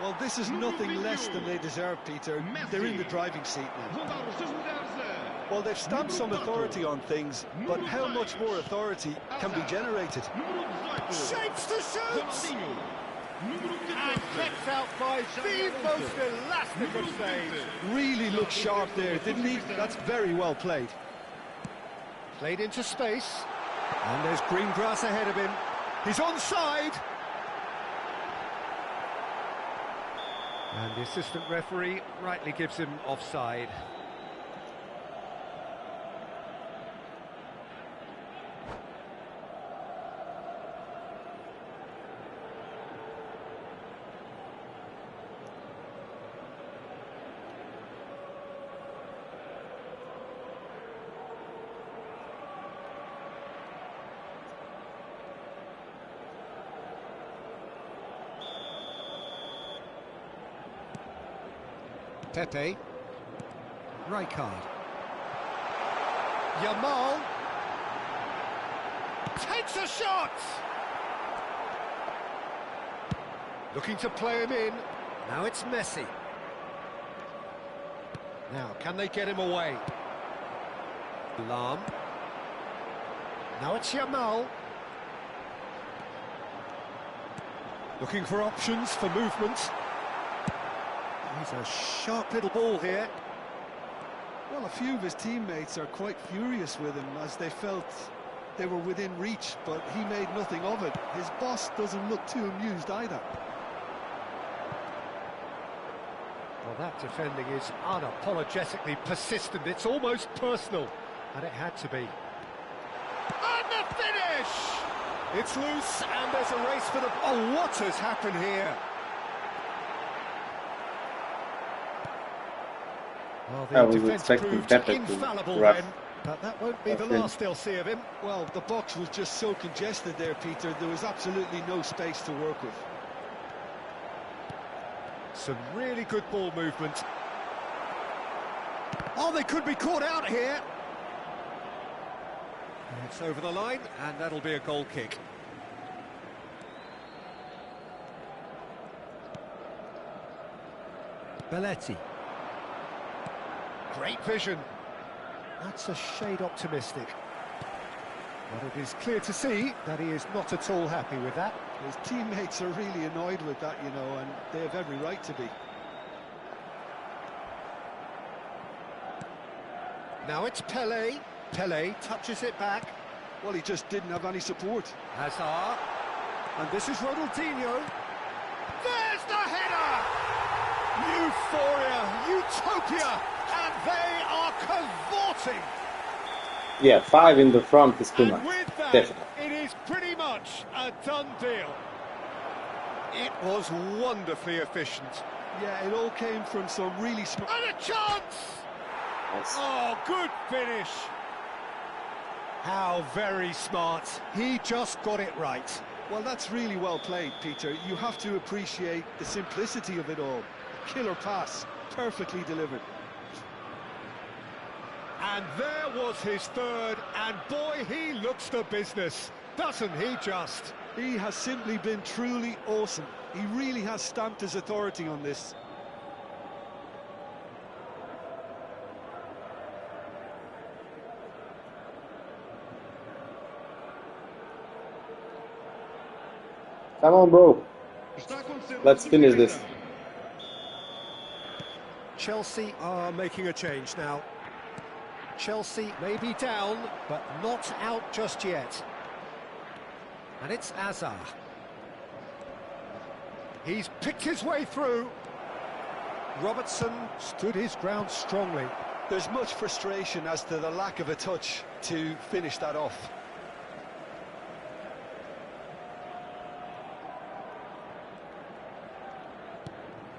Well, this is nothing less than they deserve, Peter. They're in the driving seat now. Vão dar os seus lugares. Well, they've stamped some authority on things, but how much more authority can be generated? Número 18. Shapes to shoot! Ronaldinho. Número And 14. kept out by the most elastic of saves. Really looked sharp there, didn't he? That's very well played. Played into space. And there's green grass ahead of him. He's onside. And the assistant referee rightly gives him offside. Pepe, Rijkaard, Yamal, takes a shot! Looking to play him in, now it's Messi. Now, can they get him away? Lahm, now it's Yamal. Looking for options for movement. He's a sharp little ball here. Well, a few of his teammates are quite furious with him as they felt they were within reach, but he made nothing of it. His boss doesn't look too amused either. Well, that defending is unapologetically persistent. It's almost personal, and it had to be. And the finish! It's loose, and there's a race for the... Oh, what has happened here? Well, the defence proved infallible then, but that won't be the last they'll see of him. Well, the box was just so congested there, Peter. There was absolutely no space to work with. Some really good ball movement. Oh, they could be caught out here. It's over the line, and that'll be a goal kick. Belletti. Great vision. That's a shade optimistic. But it is clear to see that he is not at all happy with that. His teammates are really annoyed with that, you know, and they have every right to be. Now it's Pelé. Pelé touches it back. Well, he just didn't have any support. Hazard. And this is Ronaldinho. There's the header! Euphoria, utopia, and they are cavorting. Yeah, 5 in the front is too much. And with that, Definitely. it is pretty much a done deal. It was wonderfully efficient. Yeah, it all came from some really smart... And a chance! Nice. Oh, good finish. How very smart. He just got it right. Well, that's really well played, Peter. You have to appreciate the simplicity of it all. Killer pass, perfectly delivered. And there was his third, and boy, he looks the business, doesn't he just? He has simply been truly awesome. He really has stamped his authority on this. Come on, bro. Let's finish this. Chelsea are making a change now. Chelsea may be down, but not out just yet. And it's Hazard. He's picked his way through. Robertson stood his ground strongly. There's much frustration as to the lack of a touch to finish that off.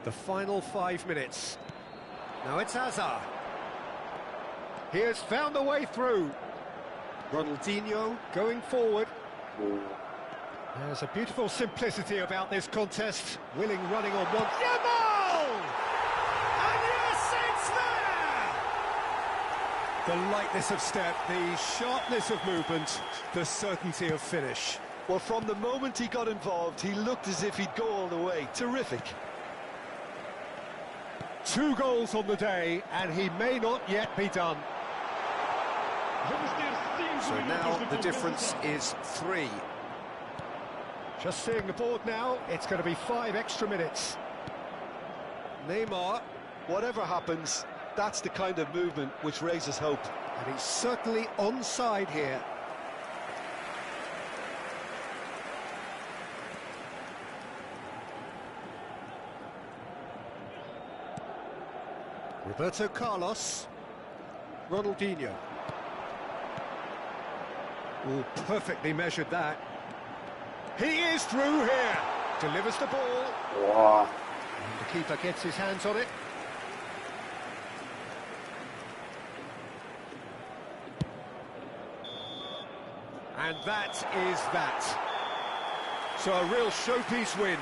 The final 5 minutes. Now it's Hazard. He has found a way through. Ronaldinho going forward. There's a beautiful simplicity about this contest. Willing running on one. Yamal! And yes, it's there! The lightness of step, the sharpness of movement, the certainty of finish. Well, from the moment he got involved, he looked as if he'd go all the way. Terrific. 2 goals on the day, and he may not yet be done. So Now the difference is 3. Just seeing the board now, it's going to be 5 extra minutes. Neymar, whatever happens, that's the kind of movement which raises hope. And he's certainly onside here. Roberto Carlos. Ronaldinho. Oh, perfectly measured that. He is through here. Delivers the ball. Wow. And the keeper gets his hands on it. And that is that. So a real showpiece win.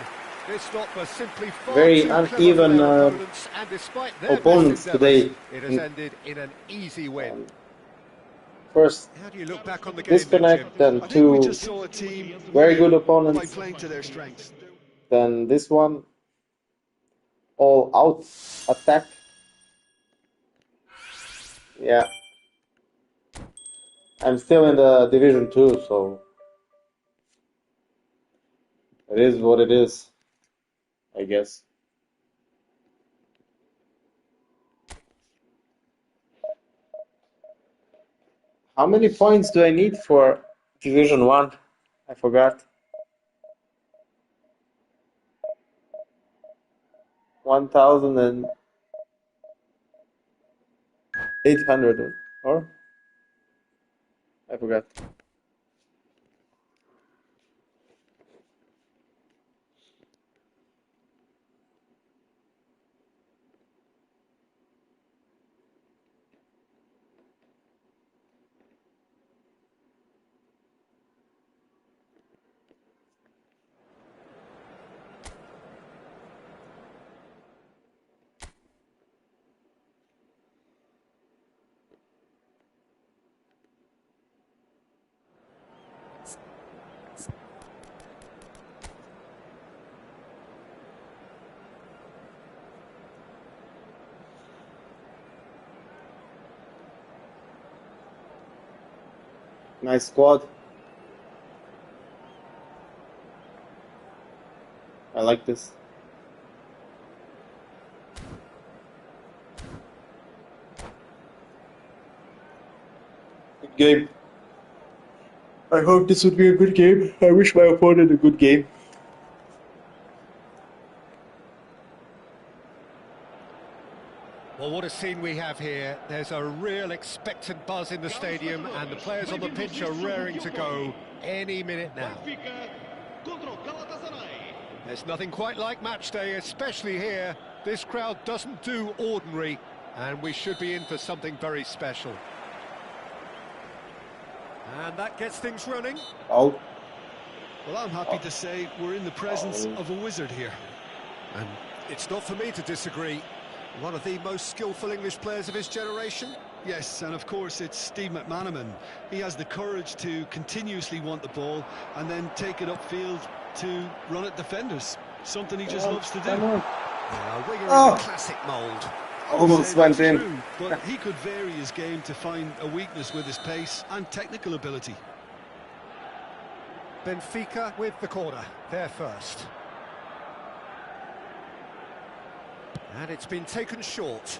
It's not for simply far Very too clever uneven opponents, and despite their opponents best endeavours, today. it has ended in an easy win. First How do you look back on the game, disconnect, then, Jim? then I think we 2 just saw a team very good by opponents, playing to their strengths. then this one all out attack. Yeah, I'm still in the Division 2, so it is what it is, I guess. How many points do I need for Division 1? I forgot. 1,800 or? I forgot. Nice squad. I like this. Good game. I hope this would be a good game. I wish my opponent a good game. Well, what a scene we have here. There's a real expectant buzz in the stadium, and the players on the pitch are raring to go any minute now. There's nothing quite like match day, especially here. This crowd doesn't do ordinary, and we should be in for something very special. And that gets things running. Oh, Well, I'm happy to say we're in the presence of a wizard here. And it's not for me to disagree. One of the most skillful English players of his generation. Yes, and of course it's Steve McManaman. He has the courage to continuously want the ball and then take it upfield to run at defenders. Something he just loves to do. come on. Yeah, a winger in Oh. the classic mould. Almost Say went that's in. true, but he could vary his game to find a weakness with his pace and technical ability. Benfica with the corner, there first. And it's been taken short.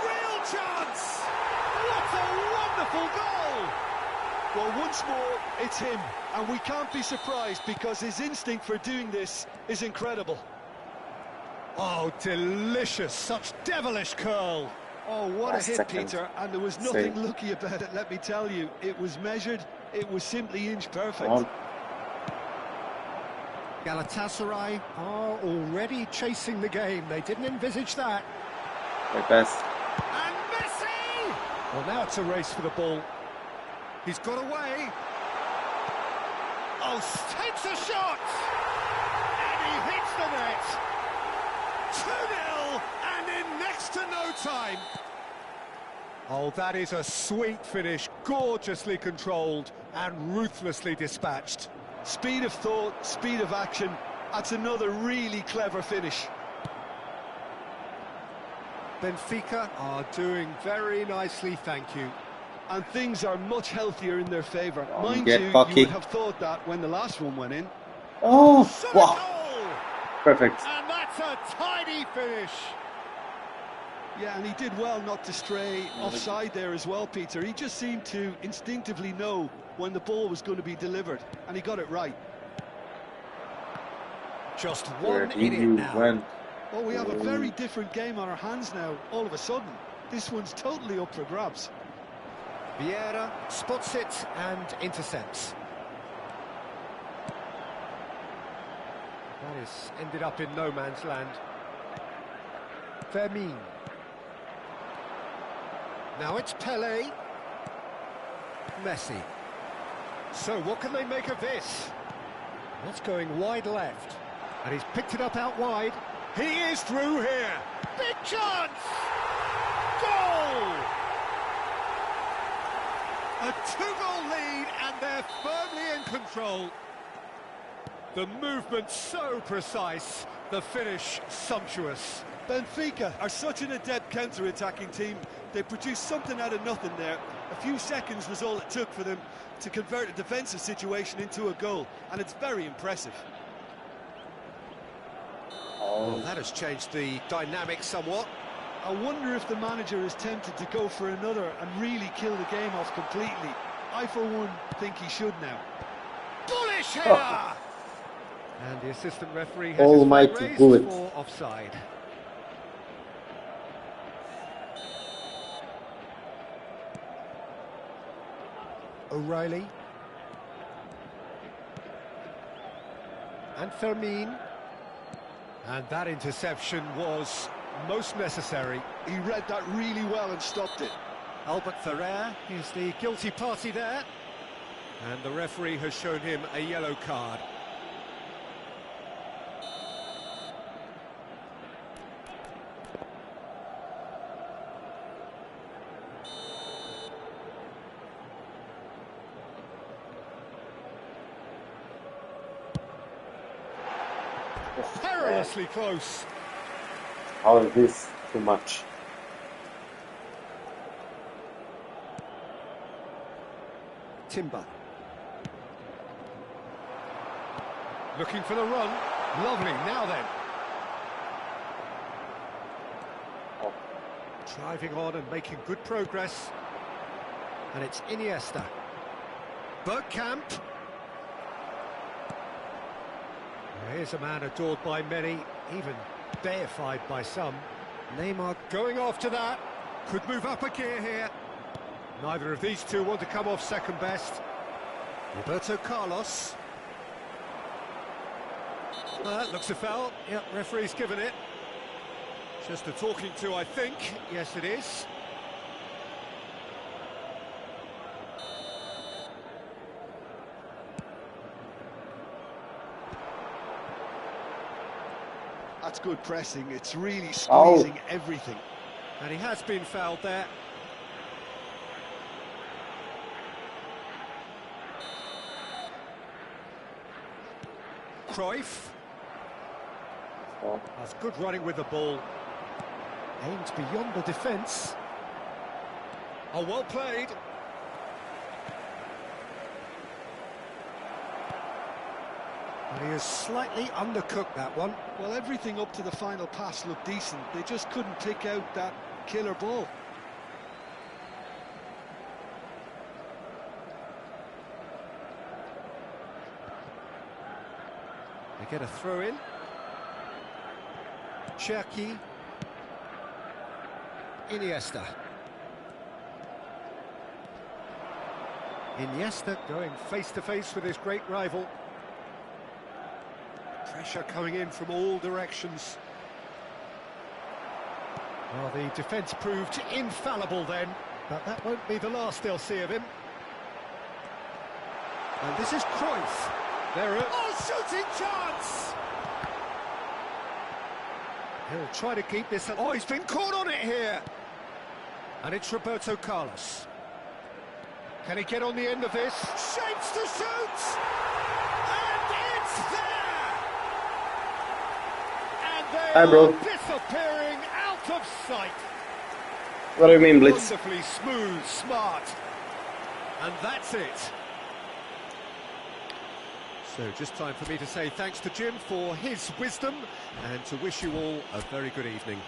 Real chance! What a wonderful goal! Well, once more, it's him, and we can't be surprised because his instinct for doing this is incredible. Oh, delicious, such devilish curl. Oh, what Last a hit, second. Peter, and there was nothing lucky about it, let me tell you. It was measured, it was simply inch perfect. On. Galatasaray are already chasing the game. They didn't envisage that. My best. And Messi! Well, now it's a race for the ball. He's got away. Oh, takes a shot! And he hits the net. 2-0, and in next to no time. Oh, that is a sweet finish, gorgeously controlled and ruthlessly dispatched. Speed of thought, speed of action, that's another really clever finish. Benfica are doing very nicely, thank you. And things are much healthier in their favour. Oh, Mind get you, cocky. you would have thought that when the last one went in. Oh, Shot a wow. goal! Perfect. And that's a tidy finish. Yeah, and he did well not to stray offside there as well, Peter. He just seemed to instinctively know when the ball was going to be delivered, and he got it right. Just Where one he in it now. went. Well, we have a very different game on our hands now, all of a sudden. This one's totally up for grabs. Vieira spots it and intercepts. That is ended up in no man's land. Fermin. Now it's Pele. Messi. So what can they make of this? That's going wide left. And he's picked it up out wide. He is through here. Big chance! Goal! A 2-goal lead, and they're firmly in control. The movement so precise, the finish sumptuous. Benfica are such an adept counter-attacking team. They produced something out of nothing there. A few seconds was all it took for them to convert a defensive situation into a goal, and it's very impressive. Well, that has changed the dynamic somewhat. I wonder if the manager is tempted to go for another and really kill the game off completely. I, for one, think he should now. Bullish header! And the assistant referee has Almighty his flag raised bullet. for offside. O'Reilly. And Fermin. And that interception was most necessary. He read that really well and stopped it. Albert Ferrer is the guilty party there. And the referee has shown him a yellow card. Perilously close. How is this too much? Timber. Looking for the run. Lovely, now then. Oh. Driving on and making good progress. And it's Iniesta. Bergkamp. Here's a man adored by many, even deified by some. Neymar going after that. Could move up a gear here. Neither of these two want to come off second best. Roberto Carlos. Well, that looks a foul. Yep, referee's given it. Just a talking to, I think. Yes, it is. That's good pressing. It's really squeezing everything. And he has been fouled there. Cruyff. Oh. That's good running with the ball. Aimed beyond the defence. Oh, well played. And he has slightly undercooked that one. Well, everything up to the final pass looked decent. They just couldn't pick out that killer ball. They get a throw in. Cherki. Iniesta. Iniesta going face to face with his great rival. Pressure coming in from all directions. Well, the defence proved infallible then, but that won't be the last they'll see of him. And this is Cruyff. Shooting chance! He'll try to keep this... Oh, he's been caught on it here! And it's Roberto Carlos. Can he get on the end of this? Shapes to shoot! And it's there! And they are disappearing out of sight. What do you mean, Blitz? Wonderfully smooth, smart. And that's it. So just time for me to say thanks to Jim for his wisdom and to wish you all a very good evening.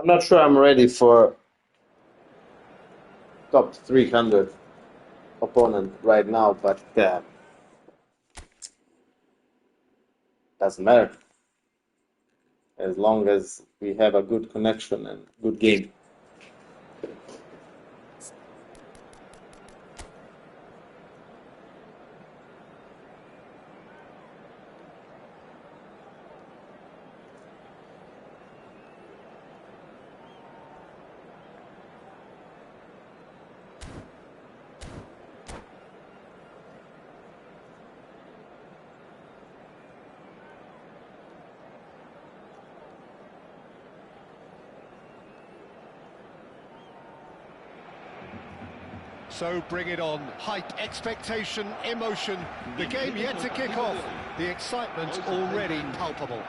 I'm not sure I'm ready for top 300 opponent right now, but doesn't matter. As long as we have a good connection and good game. So bring it on. Hype, expectation, emotion. The game yet to kick off. The excitement already palpable.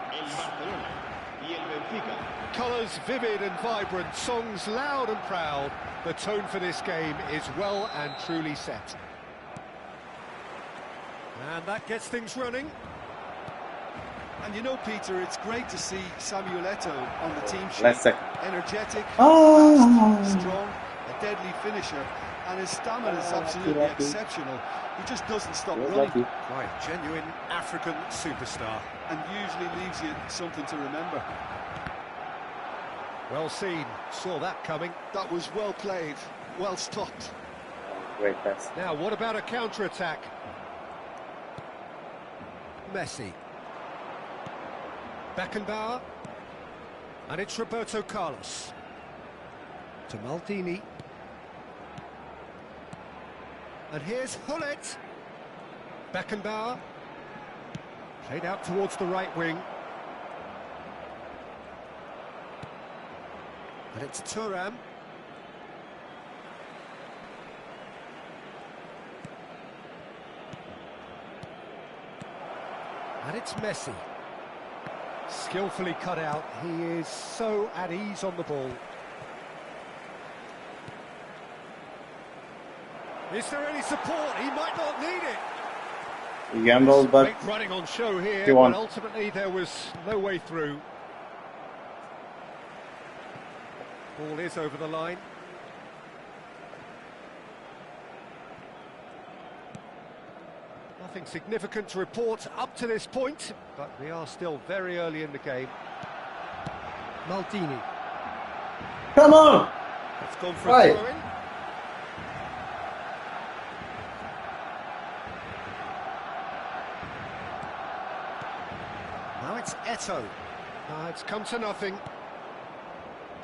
Colours vivid and vibrant, songs loud and proud. The tone for this game is well and truly set. And that gets things running. And you know, Peter, it's great to see Samuel Eto'o on the team sheet. Last second. Energetic, fast, strong, a deadly finisher. And his stamina is absolutely exceptional. He just doesn't stop running. Quite genuine African superstar. And usually leaves you something to remember. Well seen. Saw that coming. That was well played. Well stopped. Great pass. Now, what about a counter-attack? Messi. Beckenbauer. And it's Roberto Carlos. To Maldini. And here's Hullet. Beckenbauer. Played out towards the right wing. And it's Thuram. And it's Messi. Skillfully cut out. He is so at ease on the ball. Is there any support? He might not need it. He gambled, but Great running on show here, he won. but ultimately there was no way through. Ball is over the line. Nothing significant to report up to this point, but we are still very early in the game. Maldini. Come on! It's gone for Right. a throw-in. Now it's Eto'o. It's come to nothing.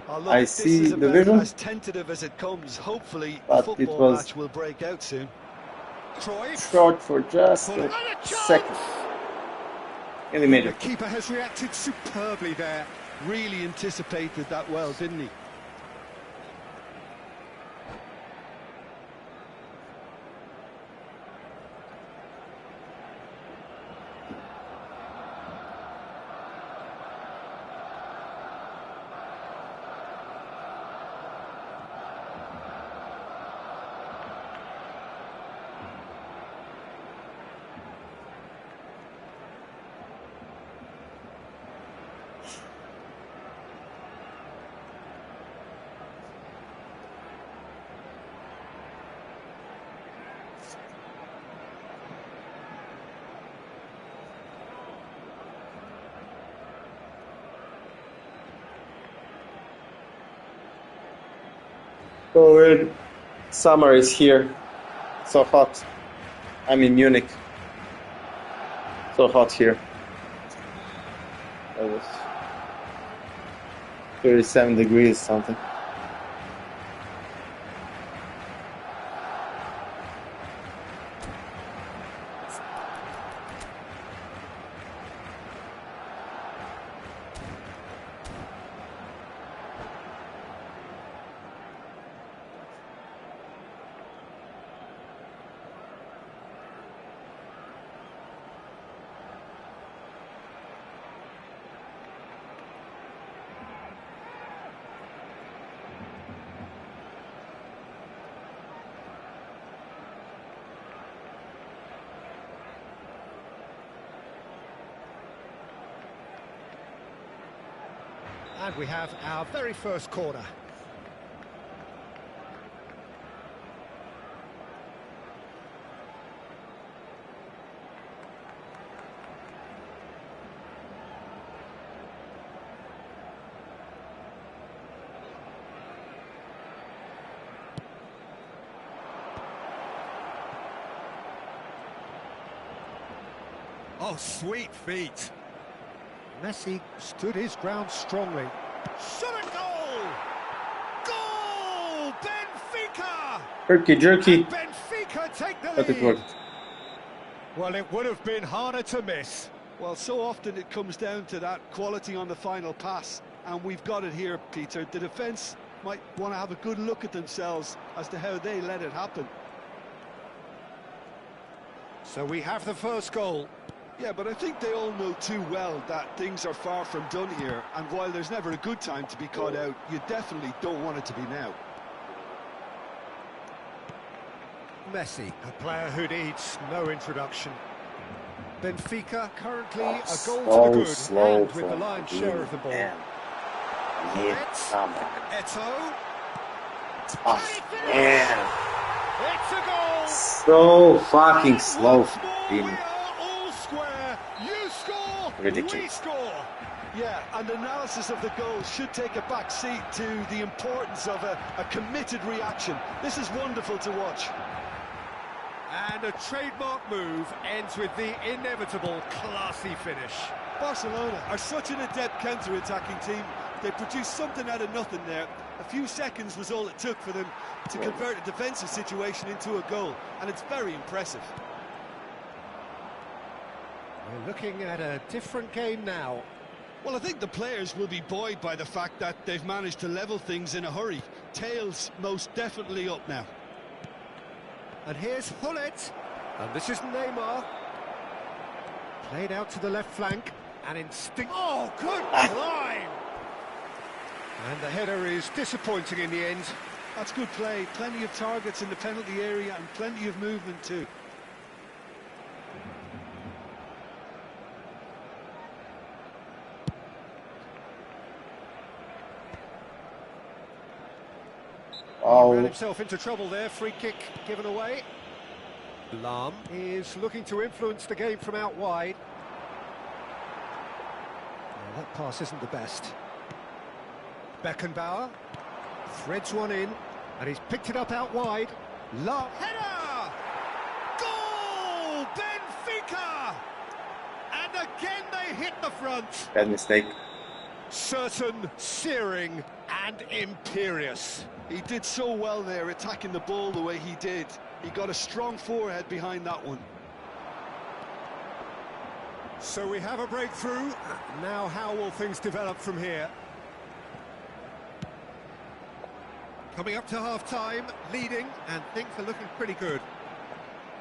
Oh, look, I this see is the about vision. as tentative as it comes. Hopefully, But the it football was- match will break out soon. Cruyff. Short for just And a a chance! second. Nearly made The it. keeper has reacted superbly there. Really anticipated that well, didn't he? So weird. Summer is here. So hot. I'm in Munich. So hot here. It was 37 degrees something. And we have our very first corner. Oh, sweet feet. Messi stood his ground strongly. Shot a goal! Goal! Benfica! Herky jerky, Benfica take the but it lead. worked. Well, it would have been harder to miss. Well, so often it comes down to that quality on the final pass, and we've got it here, Peter. The defence might want to have a good look at themselves as to how they let it happen. So we have the first goal. Yeah, but I think they all know too well that things are far from done here, and while there's never a good time to be caught out, you definitely don't want it to be now. Messi, a player who needs no introduction. Benfica currently a goal to the good, slow and with the from lion's the share of the ball. man. Yeah, come on. Eto'o. Oh, man. It's a goal. So fucking slow Once from more, him. we are all square. You score, Ridiculous. we score. Yeah, and analysis of the goal should take a back seat to the importance of a committed reaction. This is wonderful to watch. And a trademark move ends with the inevitable classy finish. Barcelona are such an adept counter-attacking team. They produced something out of nothing there. A few seconds was all it took for them to convert a defensive situation into a goal, and it's very impressive. We're looking at a different game now. Well, I think the players will be buoyed by the fact that they've managed to level things in a hurry. Tails most definitely up now. And here's Hullet. And this is Neymar. Played out to the left flank. And instinct. Oh, good climb! And the header is disappointing in the end. That's good play. Plenty of targets in the penalty area and plenty of movement too. He ran Oh, himself into trouble there, free kick given away. Lahm is looking to influence the game from out wide. Well, that pass isn't the best. Beckenbauer threads one in, and he's picked it up out wide. Lahm, header! Goal! Benfica! And again they hit the front. bad mistake. Certain, searing, and imperious. He did so well there, attacking the ball the way he did. He got a strong forehead behind that one. So we have a breakthrough. Now how will things develop from here? Coming up to half-time, leading, and things are looking pretty good.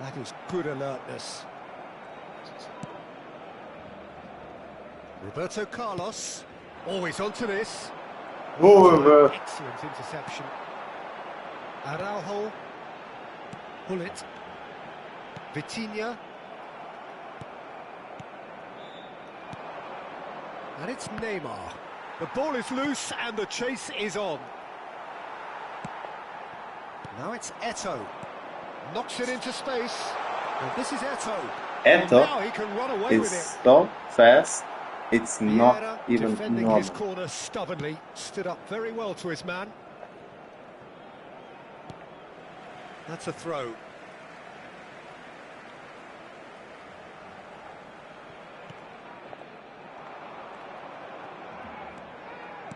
That is good alertness. Roberto Carlos, always onto this. Oh, Excellent interception. Araujo. Bullet. Vitinha. And it's Neymar. The ball is loose and the chase is on. Now it's Eto'o. Knocks it into space. And this is Eto'o. And now he can run away with is it. so fast. It's not Vieira even defending normal. his corner stubbornly. Stood up very well to his man. That's a throw.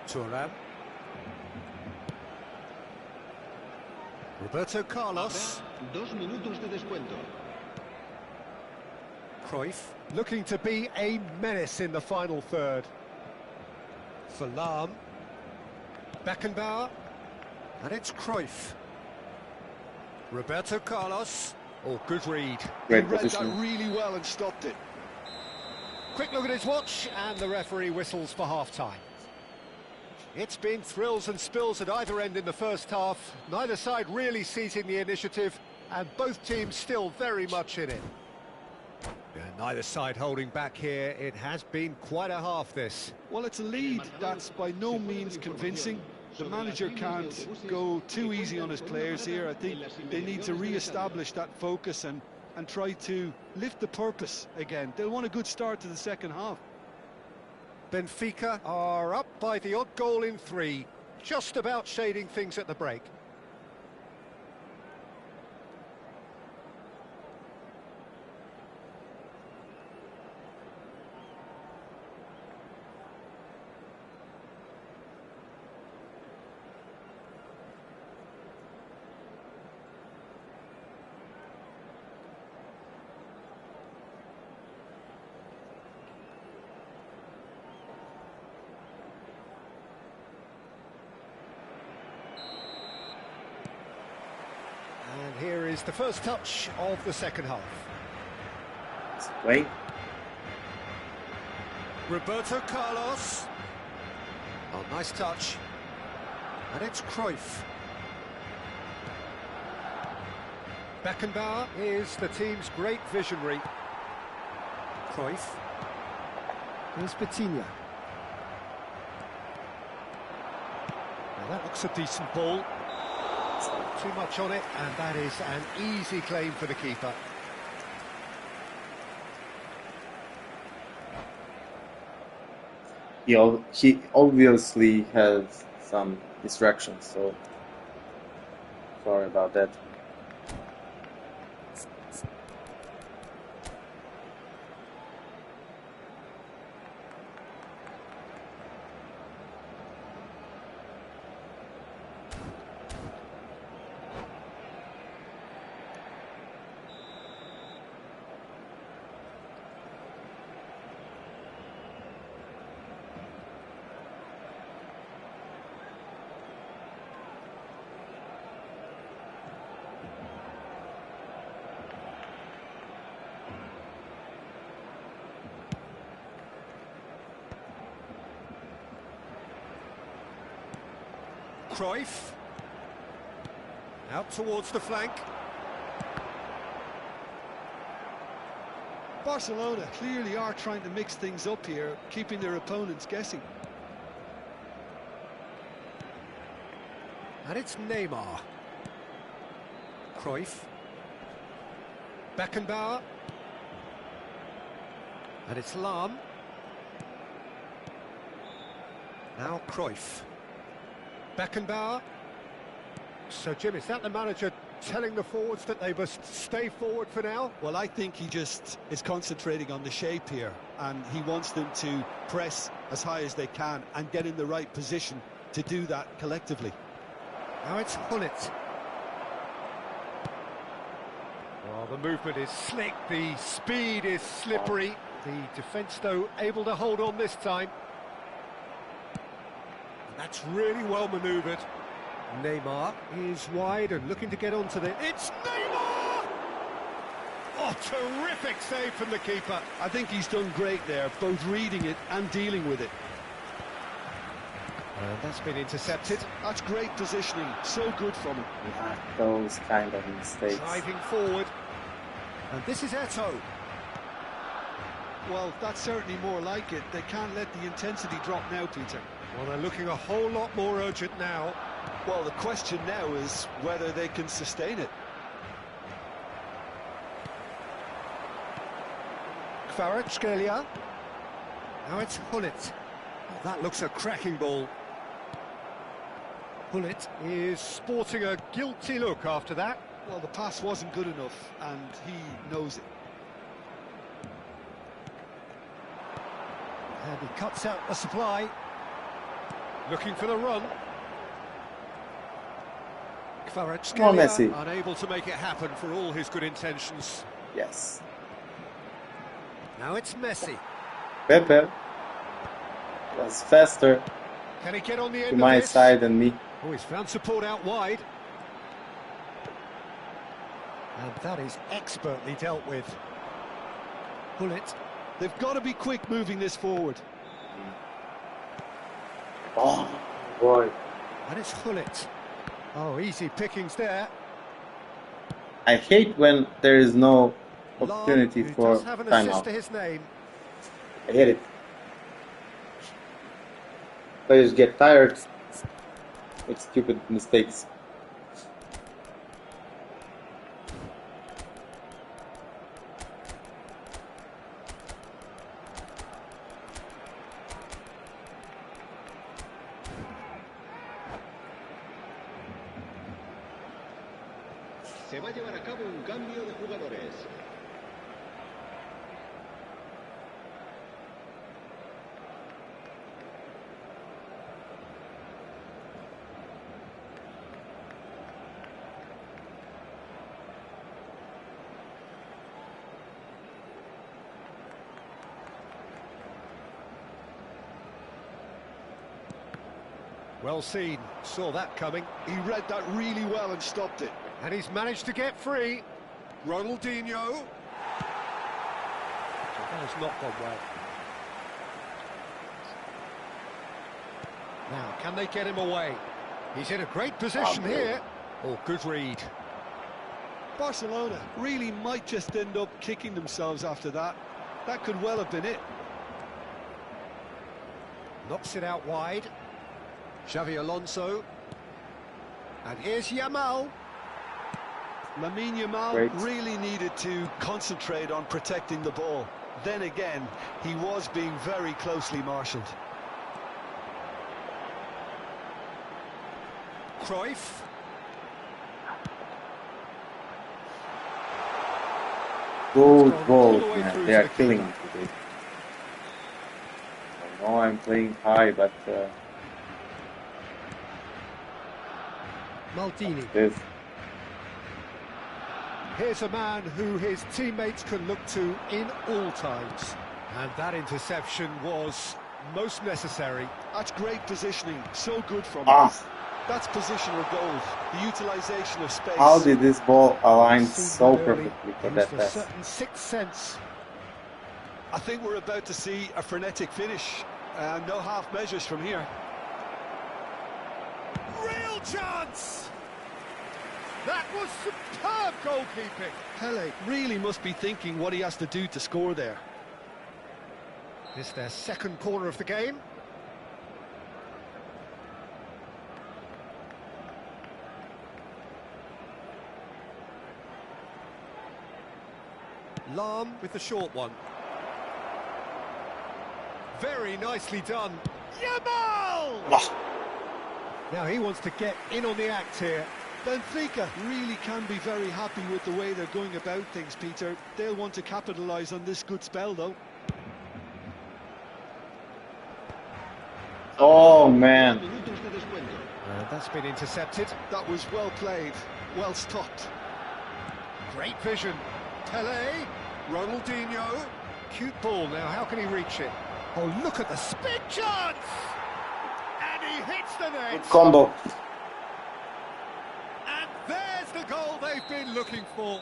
Thuram. Roberto Carlos. 2 minutos de descuento. Cruyff looking to be a menace in the final third. For Lahm. Beckenbauer. And it's Cruyff. Roberto Carlos. Oh, good read. Great He read position. that really well and stopped it. Quick look at his watch, and the referee whistles for half-time. It's been thrills and spills at either end in the first half. Neither side really seizing the initiative, and both teams still very much in it. Yeah, neither side holding back here. It has been quite a half, this. Well, it's a lead that's by no means convincing. The manager can't go too easy on his players here. I think they need to re-establish that focus and try to lift the purpose again. They'll want a good start to the second half. Benfica are up by the odd goal in 3, just about shading things at the break. And here is the first touch of the second half. Wait. Roberto Carlos. Oh, nice touch. And it's Cruyff. Beckenbauer is the team's great visionary. Cruyff. Here's Vitinha. Now that looks a decent ball. Too much on it, and that is an easy claim for the keeper. He obviously has some distractions, so sorry about that. Cruyff. Out towards the flank. Barcelona clearly are trying to mix things up here, keeping their opponents guessing. And it's Neymar. Cruyff. Beckenbauer. And it's Lahm. Now Cruyff. Beckenbauer. So, Jim, is that the manager telling the forwards that they must stay forward for now? Well, I think he just is concentrating on the shape here, and he wants them to press as high as they can and get in the right position to do that collectively. Now it's Hullet. Well, the movement is slick, the speed is slippery. The defence, though, able to hold on this time. And that's really well manoeuvred. Neymar is wide and looking to get onto the... It's Neymar! Oh, terrific save from the keeper. I think he's done great there, both reading it and dealing with it. And that's been intercepted. That's great positioning, so good from him. Yeah, those kind of mistakes. Driving forward. And this is Eto'o. Well, that's certainly more like it. They can't let the intensity drop now, Peter. Well, they're looking a whole lot more urgent now. Well, the question now is whether they can sustain it. Kvaratskhelia. Now it's Hullet. Oh, that looks a cracking ball. Hullet is sporting a guilty look after that. Well, the pass wasn't good enough, and he knows it. And he cuts out the supply. Looking for the run. Come on, Kvaratskhelia Messi. unable to make it happen for all his good intentions. Yes. Now it's Messi. Pepe was faster Can he get on the to end my of this? side than me. Oh, he's found support out wide. And that is expertly dealt with. Hullet. They've got to be quick moving this forward. Oh, boy. And it's Hullet. Oh, easy pickings there. I hate when there is no Lahm, opportunity who for does have an assist timeout. to his name. I hate it. Players get tired, make stupid mistakes. Se va a llevar a cabo un cambio de jugadores. Well seen, saw that coming. He read that really well and stopped it. And he's managed to get free. Ronaldinho. That has not gone well. Now, can they get him away? He's in a great position here. Oh, good read. Barcelona really might just end up kicking themselves after that. That could well have been it. Knocks it out wide. Xavi Alonso. And here's Yamal. Lamine Yamal Great. really needed to concentrate on protecting the ball. Then again, he was being very closely marshalled. Cruyff. Good all balls, the way man. through They to are the killing keeper. me today. I know I'm playing high, but Maldini. this. Here's a man who his teammates can look to in all times. And that interception was most necessary. That's great positioning, so good from him. Ah, That's positional goals, the utilisation of space. how did this ball align Seen so that early, perfectly for used that a pass? certain sixth sense. I think we're about to see a frenetic finish. No half measures from here. Real chance! That was superb goalkeeping. Pele really must be thinking what he has to do to score there. This their second corner of the game. Lahm with the short one. Very nicely done. Yamal! Ah, Now he wants to get in on the act here. Benfica really can be very happy with the way they're going about things, Peter. They'll want to capitalise on this good spell, though. oh man. Minutos de descuento. That's been intercepted. That was well played, well stopped. Great vision. Pele, Ronaldinho. Cute ball now, how can he reach it? Oh, look at the spin chance! And he hits the net! Good combo. And there's the goal they've been looking for.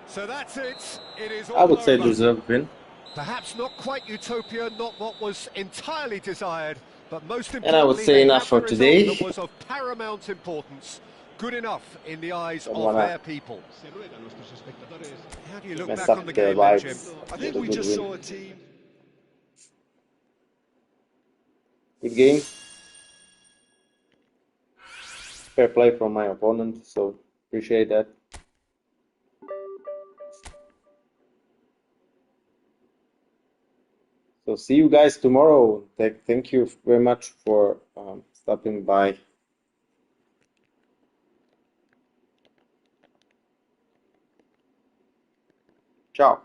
So that's it. It is all I would say over. deserved win. Perhaps not quite utopia, not what was entirely desired, but most importantly, And I would say they enough had for the today. result that was of paramount importance. Good enough in the eyes of Voilà. their people. Se ruega a nuestros espectadores. How do you look Mess back up on the the game then, Jim? vibes. I With think a we good just win. saw a team. Good game. Fair play from my opponent, so appreciate that. So see you guys tomorrow. Thank you very much for stopping by. Ciao.